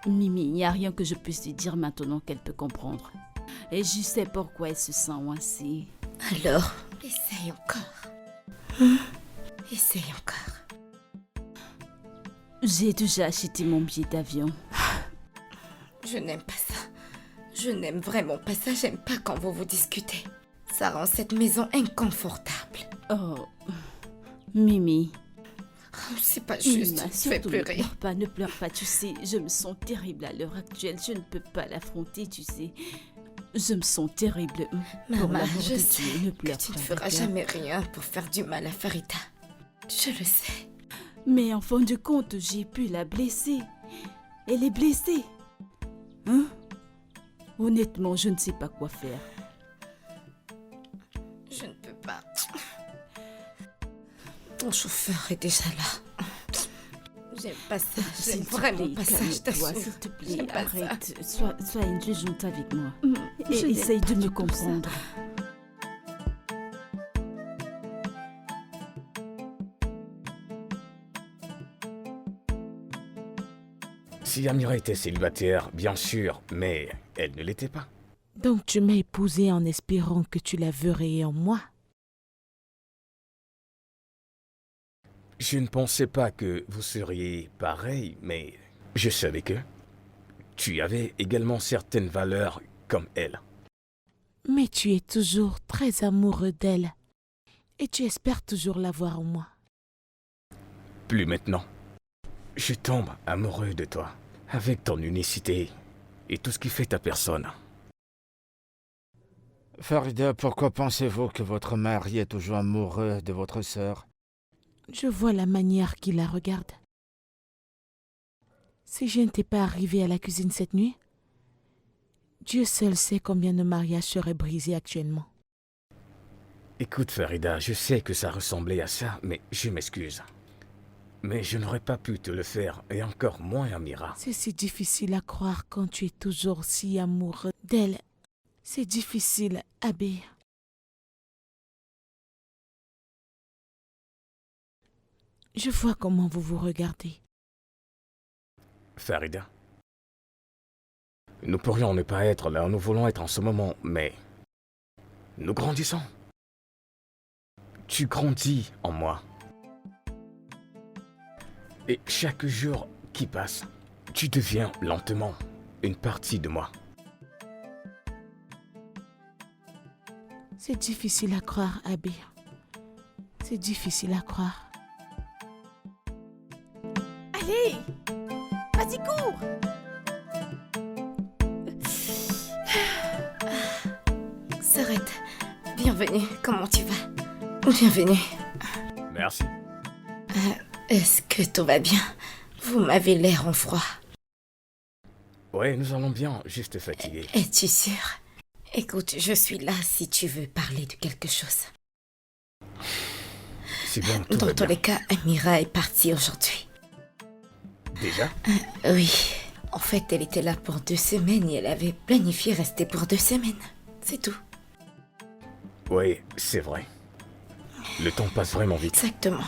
Mimi, il n'y a rien que je puisse lui dire maintenant qu'elle peut comprendre. Et je sais pourquoi elle se sent ainsi. Alors, essaye encore. Essaye encore. J'ai déjà acheté mon billet d'avion. Je n'aime pas ça. Je n'aime vraiment pas ça. J'aime pas quand vous vous discutez. Ça rend cette maison inconfortable. Oh, Mimi. Oh, c'est pas Mimi, juste. Fais surtout pleurer. ne pleure pas, tu sais. Je me sens terrible à l'heure actuelle. Je ne peux pas l'affronter, tu sais. Je me sens terrible. Pour Maman, l'amour je de sais Dieu, ne pleure que tu ne pas, feras d'accord? jamais rien pour faire du mal à Farida. Je le sais. Mais en fin de compte, j'ai pu la blesser. Elle est blessée. Hein? Honnêtement, je ne sais pas quoi faire. Je ne peux pas. Ton chauffeur est déjà là. J'aime pas ça. J'aime S'il te vraiment plaît, pas ça, je calme-toi, t'assure. s'il te plaît, J'aime pas ça. arrête. Sois indulgente avec moi. Je Et n'aime essaye pas de me du tout ça. comprendre. Si Amira était célibataire, bien sûr, mais elle ne l'était pas. Donc tu m'as épousée en espérant que tu la verrais en moi. Je ne pensais pas que vous seriez pareil, mais je savais que tu avais également certaines valeurs comme elle. Mais tu es toujours très amoureux d'elle. Et tu espères toujours la voir en moi. Plus maintenant. Je tombe amoureux de toi, avec ton unicité et tout ce qui fait ta personne. Farida, pourquoi pensez-vous que votre mari est toujours amoureux de votre sœur? Je vois la manière qu'il la regarde. Si je n'étais pas arrivée à la cuisine cette nuit, Dieu seul sait combien de mariages seraient brisés actuellement. Écoute Farida, je sais que ça ressemblait à ça, mais je m'excuse. Mais je n'aurais pas pu te le faire, et encore moins Amira. C'est si difficile à croire quand tu es toujours si amoureux d'elle. C'est difficile, Abbé. Je vois comment vous vous regardez. Farida. Nous pourrions ne pas être là où nous voulons être en ce moment, mais nous grandissons. Tu grandis en moi. Et chaque jour qui passe, tu deviens lentement une partie de moi. C'est difficile à croire, Abbé. C'est difficile à croire. Allez! Vas-y, cours! Sarette, bienvenue. Comment tu vas? Bienvenue. Merci. Est-ce que tout va bien? Vous m'avez l'air en froid. Ouais, nous allons bien, juste fatigués. Es-tu sûr? Écoute, je suis là si tu veux parler de quelque chose. C'est bon, tout Dans va tous bien. les cas, Amira est partie aujourd'hui. Déjà? Oui. En fait, elle était là pour 2 semaines et elle avait planifié rester pour 2 semaines. C'est tout. Oui, c'est vrai. Le temps passe vraiment vite. Exactement.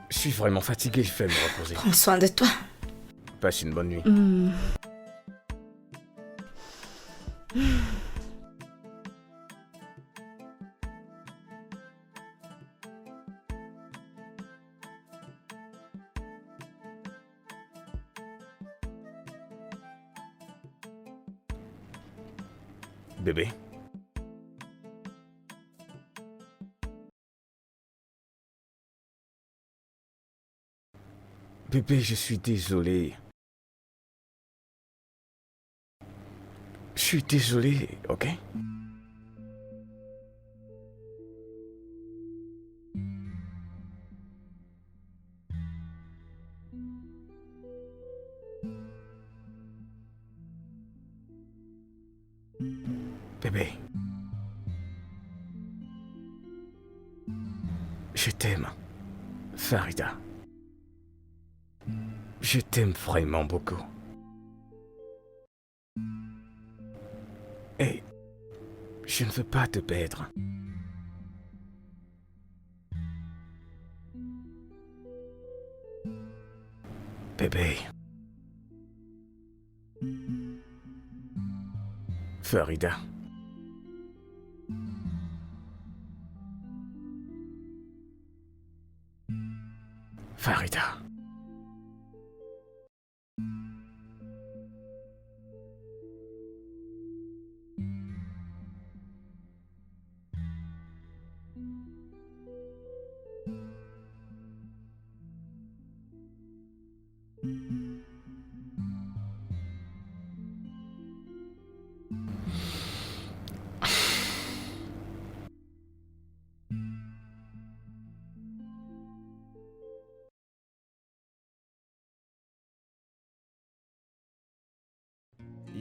Je suis vraiment fatigué, je vais me reposer. Prends soin de toi. Passe une bonne nuit. Bébé? Bébé, je suis désolé. Je suis désolé, ok? Bébé. Je t'aime, Farida. Je t'aime vraiment beaucoup. Et je ne veux pas te perdre. Bébé. Farida. Farida.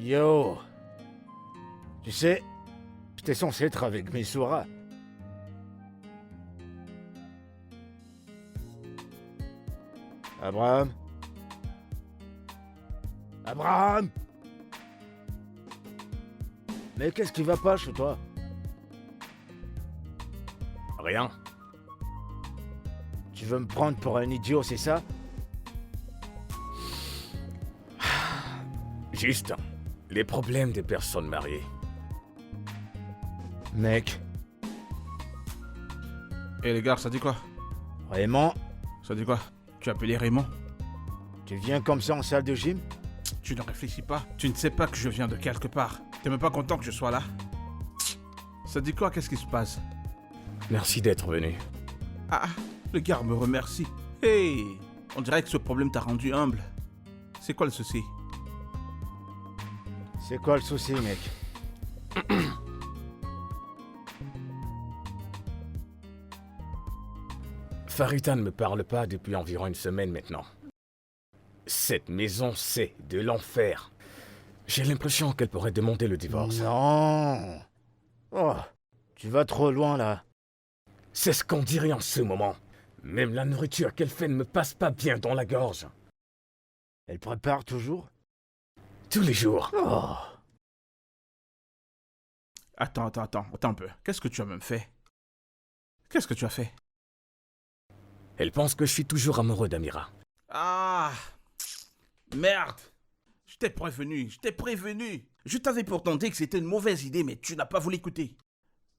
Yo. Tu sais, j'étais censé être avec Missoura. Abraham? Abraham! Mais qu'est-ce qui va pas chez toi? Rien. Tu veux me prendre pour un idiot, c'est ça? Juste les problèmes des personnes mariées. Mec, Et les gars, ça dit quoi? Raymond, Ça dit quoi? Tu as appelé Raymond? tu viens comme ça en salle de gym? Tu ne réfléchis pas. Tu ne sais pas que je viens de quelque part. T'es même pas content que je sois là? Ça dit quoi? Qu'est-ce qui se passe? Merci d'être venu. Ah, le gars me remercie. Hey, on dirait que ce problème t'a rendu humble. C'est quoi le souci? C'est quoi le souci, mec? Farida ne me parle pas depuis environ une semaine maintenant. Cette maison, c'est de l'enfer. J'ai l'impression qu'elle pourrait demander le divorce. Non. Oh, tu vas trop loin là. C'est ce qu'on dirait en ce moment. Même la nourriture qu'elle fait ne me passe pas bien dans la gorge. Elle prépare toujours? Tous les jours. Oh. Attends un peu. Qu'est-ce que tu as même fait? Qu'est-ce que tu as fait? Elle pense que je suis toujours amoureux d'Amira. Ah! Merde! Je t'ai prévenu. Je t'avais pourtant dit que c'était une mauvaise idée, mais tu n'as pas voulu écouter.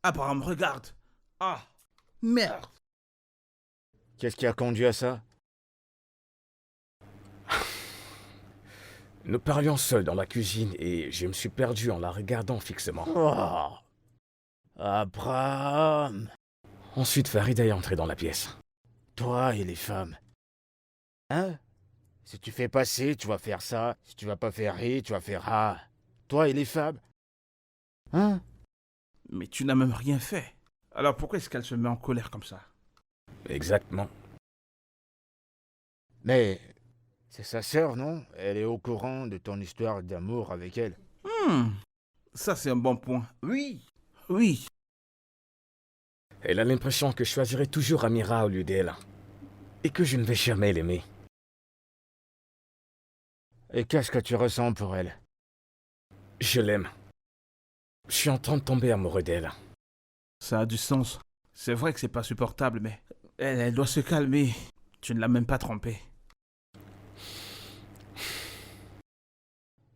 Abraham, regarde. Ah! Merde! Qu'est-ce qui a conduit à ça? Nous parlions seuls dans la cuisine et je me suis perdu en la regardant fixement. Oh. Abraham. Ensuite, Farida est entrée dans la pièce. Toi et les femmes. Hein? Si tu fais pas ci, tu vas faire ça. Si tu vas pas faire ri, tu vas faire ah. Toi et les femmes. Hein? Mais tu n'as même rien fait. Alors pourquoi est-ce qu'elle se met en colère comme ça? Exactement. Mais c'est sa sœur, non? Elle est au courant de ton histoire d'amour avec elle. Ça c'est un bon point. Oui. Elle a l'impression que je choisirai toujours Amira au lieu d'elle. Et que je ne vais jamais l'aimer. Et qu'est-ce que tu ressens pour elle? Je l'aime. Je suis en train de tomber amoureux d'elle. Ça a du sens. C'est vrai que c'est pas supportable, mais elle doit se calmer. Tu ne l'as même pas trompée.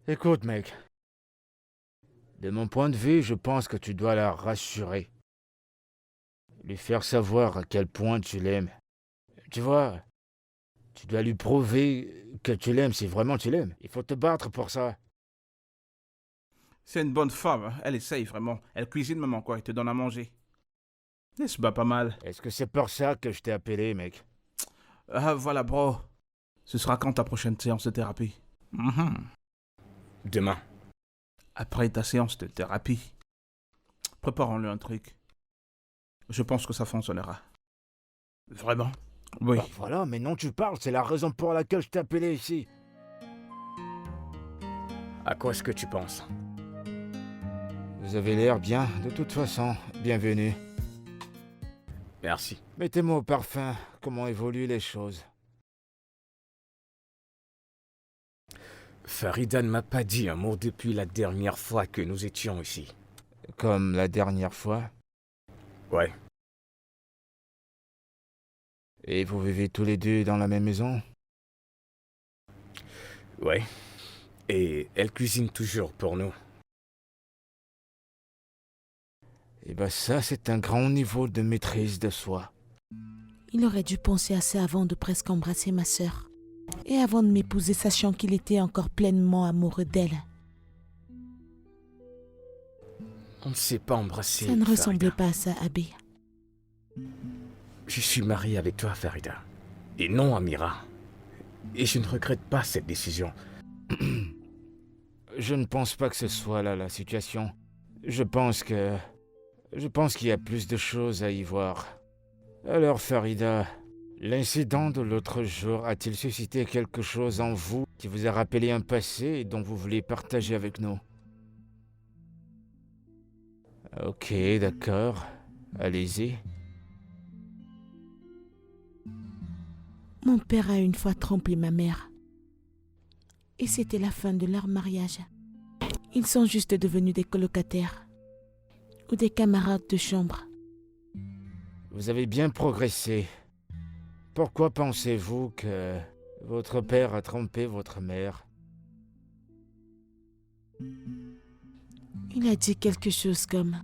Écoute, mec. De mon point de vue, je pense que tu dois la rassurer. Lui faire savoir à quel point tu l'aimes. Tu vois, tu dois lui prouver que tu l'aimes si vraiment tu l'aimes. Il faut te battre pour ça. C'est une bonne femme, hein. Elle essaye vraiment. Elle cuisine même encore et te donne à manger. Elle se bat pas mal. Est-ce que c'est pour ça que je t'ai appelé, mec? Ah voilà, bro. Ce sera quand ta prochaine séance de thérapie? Demain. Après ta séance de thérapie, préparons-le un truc. Je pense que ça fonctionnera. Vraiment? Oui. Bah voilà, mais non, tu parles, c'est la raison pour laquelle je t'ai appelé ici. À quoi est-ce que tu penses? Vous avez l'air bien, de toute façon. Bienvenue. Merci. Mettez-moi au parfum, comment évoluent les choses. Farida ne m'a pas dit un mot depuis la dernière fois que nous étions ici. Comme la dernière fois. Ouais. Et vous vivez tous les deux dans la même maison? Ouais. Et elle cuisine toujours pour nous. Eh ben ça, c'est un grand niveau de maîtrise de soi. Il aurait dû penser à ça avant de presque embrasser ma sœur. Et avant de m'épouser, sachant qu'il était encore pleinement amoureux d'elle. On ne s'est pas embrassé. Ça ne Farida. ressemblait pas à ça, Abby. Je suis marié avec toi, Farida. Et non Amira. Et je ne regrette pas cette décision. Je ne pense pas que ce soit là la situation. Je pense qu'il y a plus de choses à y voir. Alors Farida, l'incident de l'autre jour a-t-il suscité quelque chose en vous qui vous a rappelé un passé et dont vous voulez partager avec nous. Ok, d'accord. Allez-y. Mon père a une fois trompé ma mère. Et c'était la fin de leur mariage. Ils sont juste devenus des colocataires ou des camarades de chambre. Vous avez bien progressé. Pourquoi pensez-vous que votre père a trompé votre mère? Il a dit quelque chose comme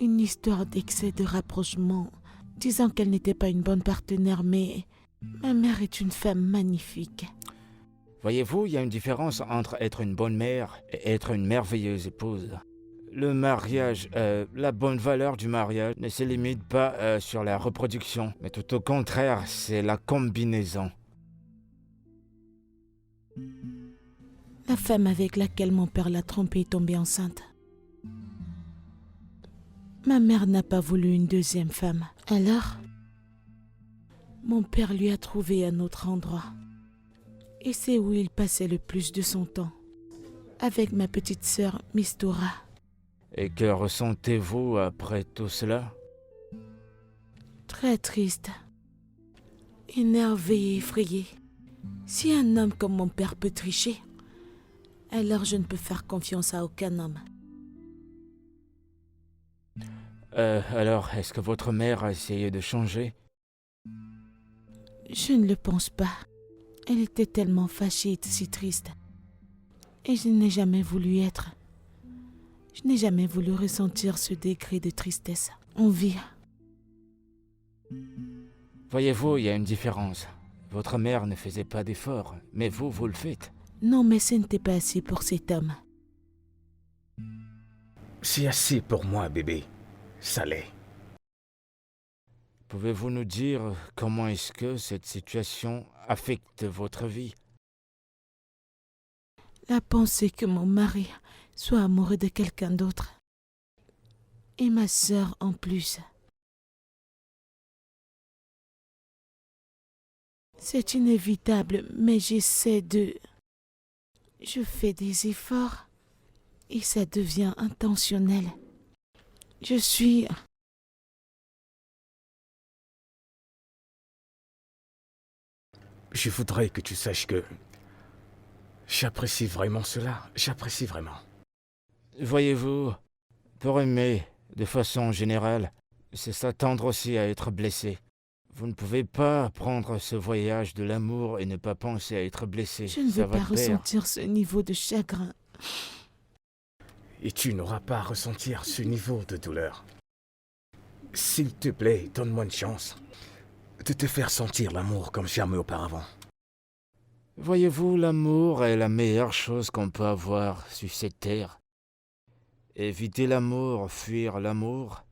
une histoire d'excès de rapprochement, disant qu'elle n'était pas une bonne partenaire, mais ma mère est une femme magnifique. Voyez-vous, il y a une différence entre être une bonne mère et être une merveilleuse épouse. Le mariage, la bonne valeur du mariage ne se limite pas sur la reproduction, mais tout au contraire, c'est la combinaison. La femme avec laquelle mon père l'a trompée est tombée enceinte. Ma mère n'a pas voulu une deuxième femme. Alors, mon père lui a trouvé un autre endroit. Et c'est où il passait le plus de son temps. Avec ma petite sœur, Mistura. Et que ressentez-vous après tout cela? Très triste. Énervé et effrayé. Si un homme comme mon père peut tricher, alors je ne peux faire confiance à aucun homme. Alors, est-ce que votre mère a essayé de changer? Je ne le pense pas. Elle était tellement fâchée et si triste. Et je n'ai jamais voulu être. Je n'ai jamais voulu ressentir ce degré de tristesse. On vit. Voyez-vous, il y a une différence. Votre mère ne faisait pas d'efforts, mais vous le faites. Non, mais ce n'était pas assez pour cet homme. C'est assez pour moi, bébé. Ça l'est. Pouvez-vous nous dire comment est-ce que cette situation affecte votre vie? La pensée que mon mari soit amoureux de quelqu'un d'autre. Et ma sœur en plus. C'est inévitable, mais j'essaie de... Je fais des efforts et ça devient intentionnel. Je suis... Je voudrais que tu saches que j'apprécie vraiment cela. J'apprécie vraiment. Voyez-vous, pour aimer, de façon générale, c'est s'attendre aussi à être blessé. Vous ne pouvez pas prendre ce voyage de l'amour et ne pas penser à être blessé. Je ne Ça veux va pas de pair. ressentir ce niveau de chagrin. Et tu n'auras pas à ressentir ce niveau de douleur. S'il te plaît, donne-moi une chance de te faire sentir l'amour comme jamais auparavant. Voyez-vous, l'amour est la meilleure chose qu'on peut avoir sur cette terre. Éviter l'amour, fuir l'amour,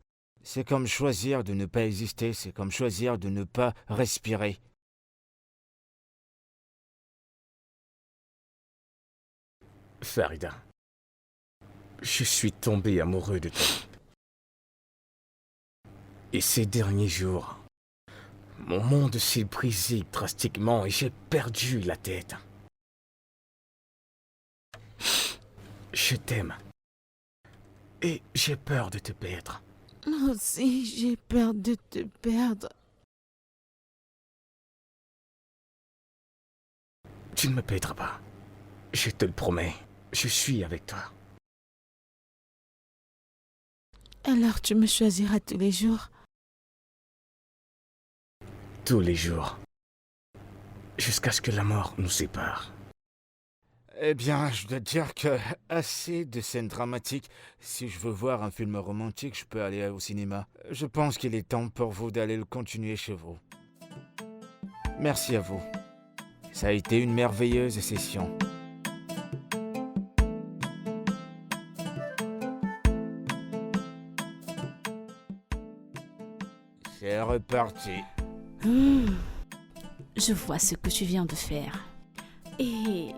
c'est comme choisir de ne pas exister, c'est comme choisir de ne pas respirer. Farida, je suis tombé amoureux de toi. Et ces derniers jours, mon monde s'est brisé drastiquement et j'ai perdu la tête. Je t'aime. Et j'ai peur de te perdre. Moi aussi, j'ai peur de te perdre. Tu ne me perdras pas. Je te le promets. Je suis avec toi. Alors tu me choisiras tous les jours. Tous les jours. Jusqu'à ce que la mort nous sépare. Eh bien, je dois dire que assez de scènes dramatiques. Si je veux voir un film romantique, je peux aller au cinéma. Je pense qu'il est temps pour vous d'aller le continuer chez vous. Merci à vous. Ça a été une merveilleuse session. C'est reparti. Je vois ce que tu viens de faire. Et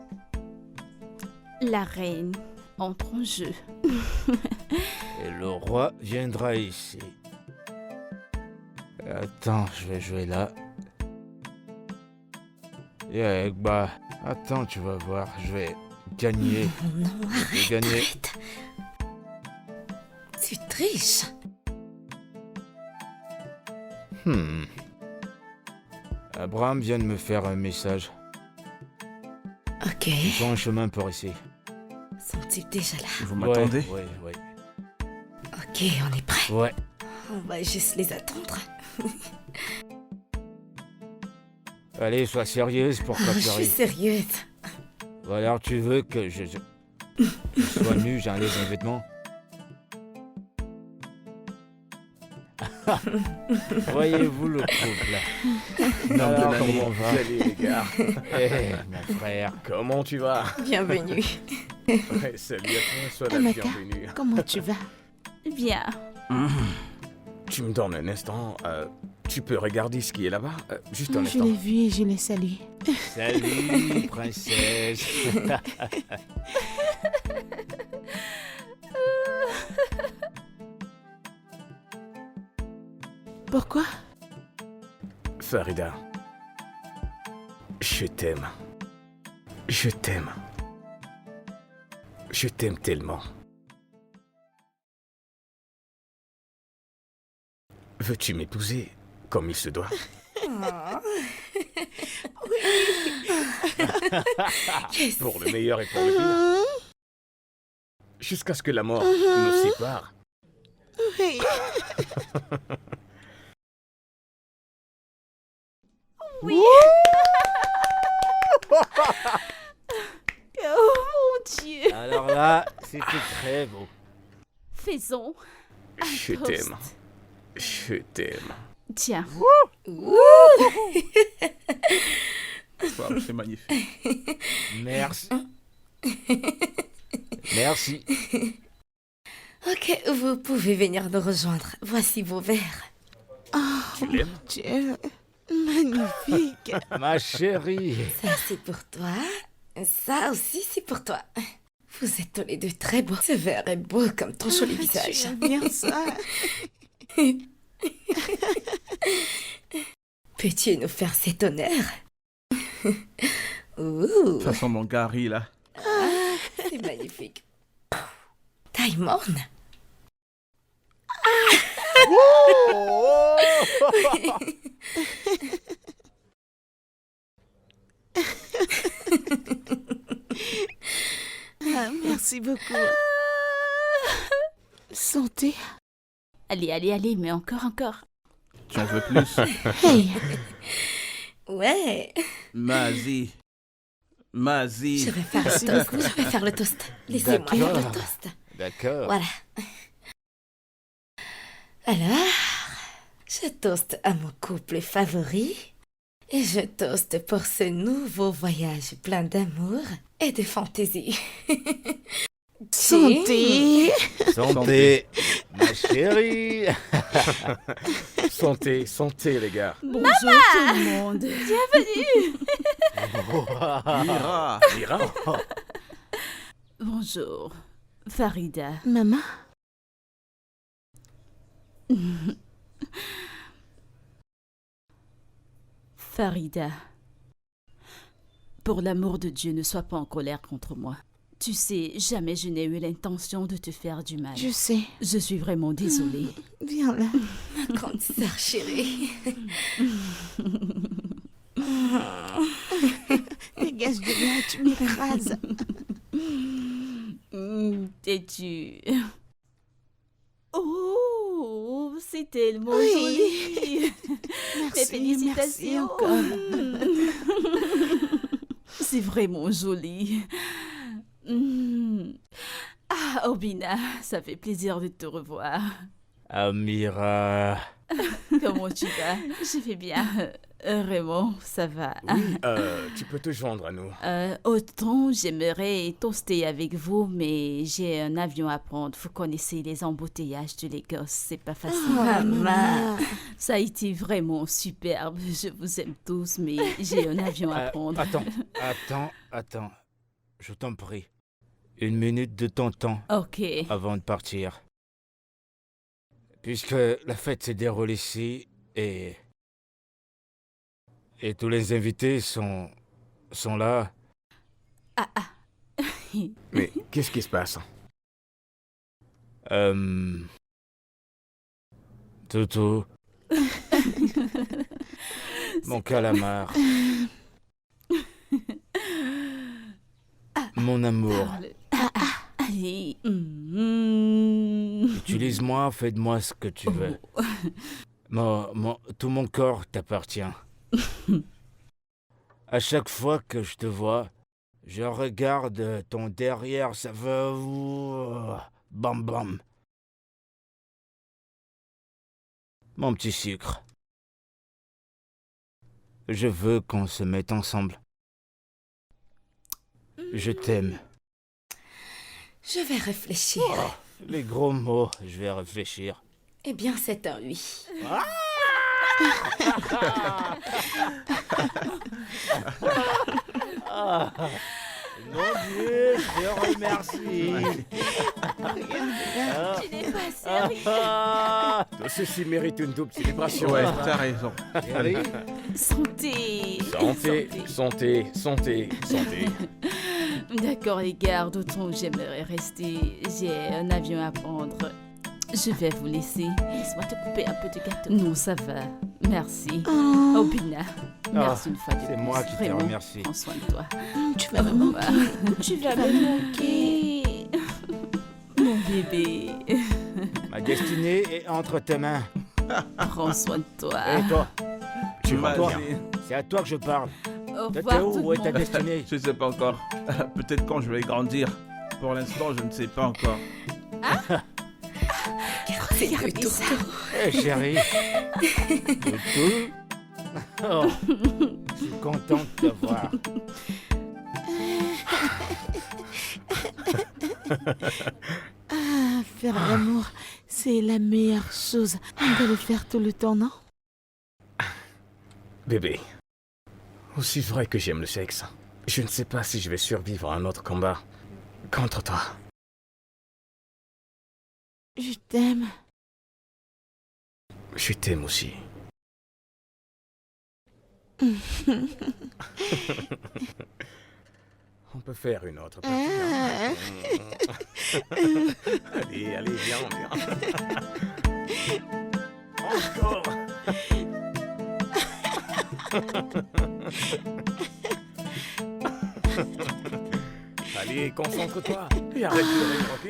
la reine entre en jeu. Et le roi viendra ici. Attends, je vais jouer là. Et bah, Attends, tu vas voir, je vais gagner. Oh non, Je vais gagner. arrête. Tu triches. Abraham vient de me faire un message. Ok. Ils sont en chemin pour ici. Sont-ils déjà là? Vous m'attendez? Ouais. Ok, on est prêt. Ouais. On va juste les attendre. Allez, sois sérieuse pour Oh, pas je suis pleurer. sérieuse. Ou alors tu veux que je sois nu, j'enlève mes vêtements. Voyez-vous le couple? Non, Alors, de comment l'année. on va? Salut les gars. Mon frère. Comment tu vas? Bienvenue. Ouais, salut à toi, sois la Amaka. bienvenue. Comment tu vas? Bien. Tu me donnes un instant. Tu peux regarder ce qui est là-bas? Juste un Je instant. l'ai vu et je l'ai salué. Salut, princesse. Pourquoi? Farida, je t'aime. Je t'aime. Je t'aime tellement. Veux-tu m'épouser comme il se doit? Yes. Pour le meilleur et pour le pire. Jusqu'à ce que la mort nous sépare. Oui. Oh mon Dieu. Alors là, c'était très beau. Faisons. Je toast. t'aime. Je t'aime. Tiens. Wow, c'est magnifique. Merci. Merci. Ok, vous pouvez venir nous rejoindre. Voici vos verres. Tu l'aimes? Dieu, magnifique. Ma chérie. Ça, c'est pour toi. Ça aussi, c'est pour toi. Vous êtes tous les deux très beaux. Ce verre est beau comme ton joli visage. Tu aimes bien ça? Peux-tu nous faire cet honneur? De Ouh, toute façon, mon Gary, là. c'est magnifique. Taille morne. Ah, merci beaucoup. Santé. Allez, mais encore. Tu en veux plus? Hey, Ouais, Mazie. je vais faire Merci le toast. Je vais faire le toast. Laissez-moi faire le D'accord. toast. D'accord. Voilà. Alors, je toast à mon couple favori et je toast pour ce nouveau voyage plein d'amour et de fantaisie. santé. Santé. Ma chérie. Santé, santé les gars. Bonjour tout le monde. Mira. Mira? Bonjour. Farida. Maman, Farida. Pour l'amour de Dieu, ne sois pas en colère contre moi. Tu sais, jamais je n'ai eu l'intention de te faire du mal. je sais. Je suis vraiment désolée. Viens là. Ma grande sœur chérie. Dégage de là, tu m'écrases. Têtu. Oh, c'est tellement Oui. joli. Mes Merci, félicitations. merci encore. C'est vraiment joli. Ah, Obina, ça fait plaisir de te revoir. Amira. Comment tu vas? Je vais bien. Raymond, ça va. Oui, tu peux te joindre à nous. Autant j'aimerais toaster avec vous, mais j'ai un avion à prendre. Vous connaissez les embouteillages de Lagos, c'est pas facile. Maman. Ça a été vraiment superbe. Je vous aime tous, mais j'ai un avion à prendre. Attends. Je t'en prie. 1 minute de ton temps Ok. avant de partir. Puisque la fête s'est déroulée ici et tous les invités sont là, Mais qu'est-ce qui se passe? Toto. Mon calamar. Mon amour. Allez. Utilise-moi, fais de moi ce que tu veux. Tout mon corps t'appartient. À chaque fois que je te vois, je regarde ton derrière, ça va... Bam bam. Mon petit sucre. Je veux qu'on se mette ensemble. Je t'aime. Je vais réfléchir. Les gros mots, je vais réfléchir. Eh bien, c'est un oui. Mon Dieu, je te remercie. Tu n'es pas sérieux. Tout ceci mérite une double célébration. Ouais, t'as raison. Chérie, Santé. Santé, santé, santé, santé. D'accord les gars, d'autant que j'aimerais rester. J'ai un avion à prendre. Je vais vous laisser. Laisse-moi te couper un peu de gâteau. Non, ça va. Merci. Oh, Bina. Merci une fois de plus. c'est moi qui te Vraiment, remercie. prends soin de toi. Tu vas me manquer. Tu vas me manquer. Mon bébé. Ma destinée est entre tes mains. Prends soin de toi. Et toi, Tu vas toi, bien. c'est à toi que je parle. Au T'es revoir tout où? le Où est ta monde. destinée? Je sais pas encore. Peut-être quand je vais grandir. Pour l'instant, je ne sais pas encore. Regardez ça. Eh chérie. Toutou. Oh, je suis content de te voir. Faire l'amour, c'est la meilleure chose. On doit le faire tout le temps, non? Bébé, aussi vrai que j'aime le sexe, je ne sais pas si je vais survivre à un autre combat contre toi. Je t'aime. Je t'aime aussi. On peut faire une autre partie. Hein? Allez, allez, viens, viens. Encore. Allez, concentre-toi et arrête de rire, ok?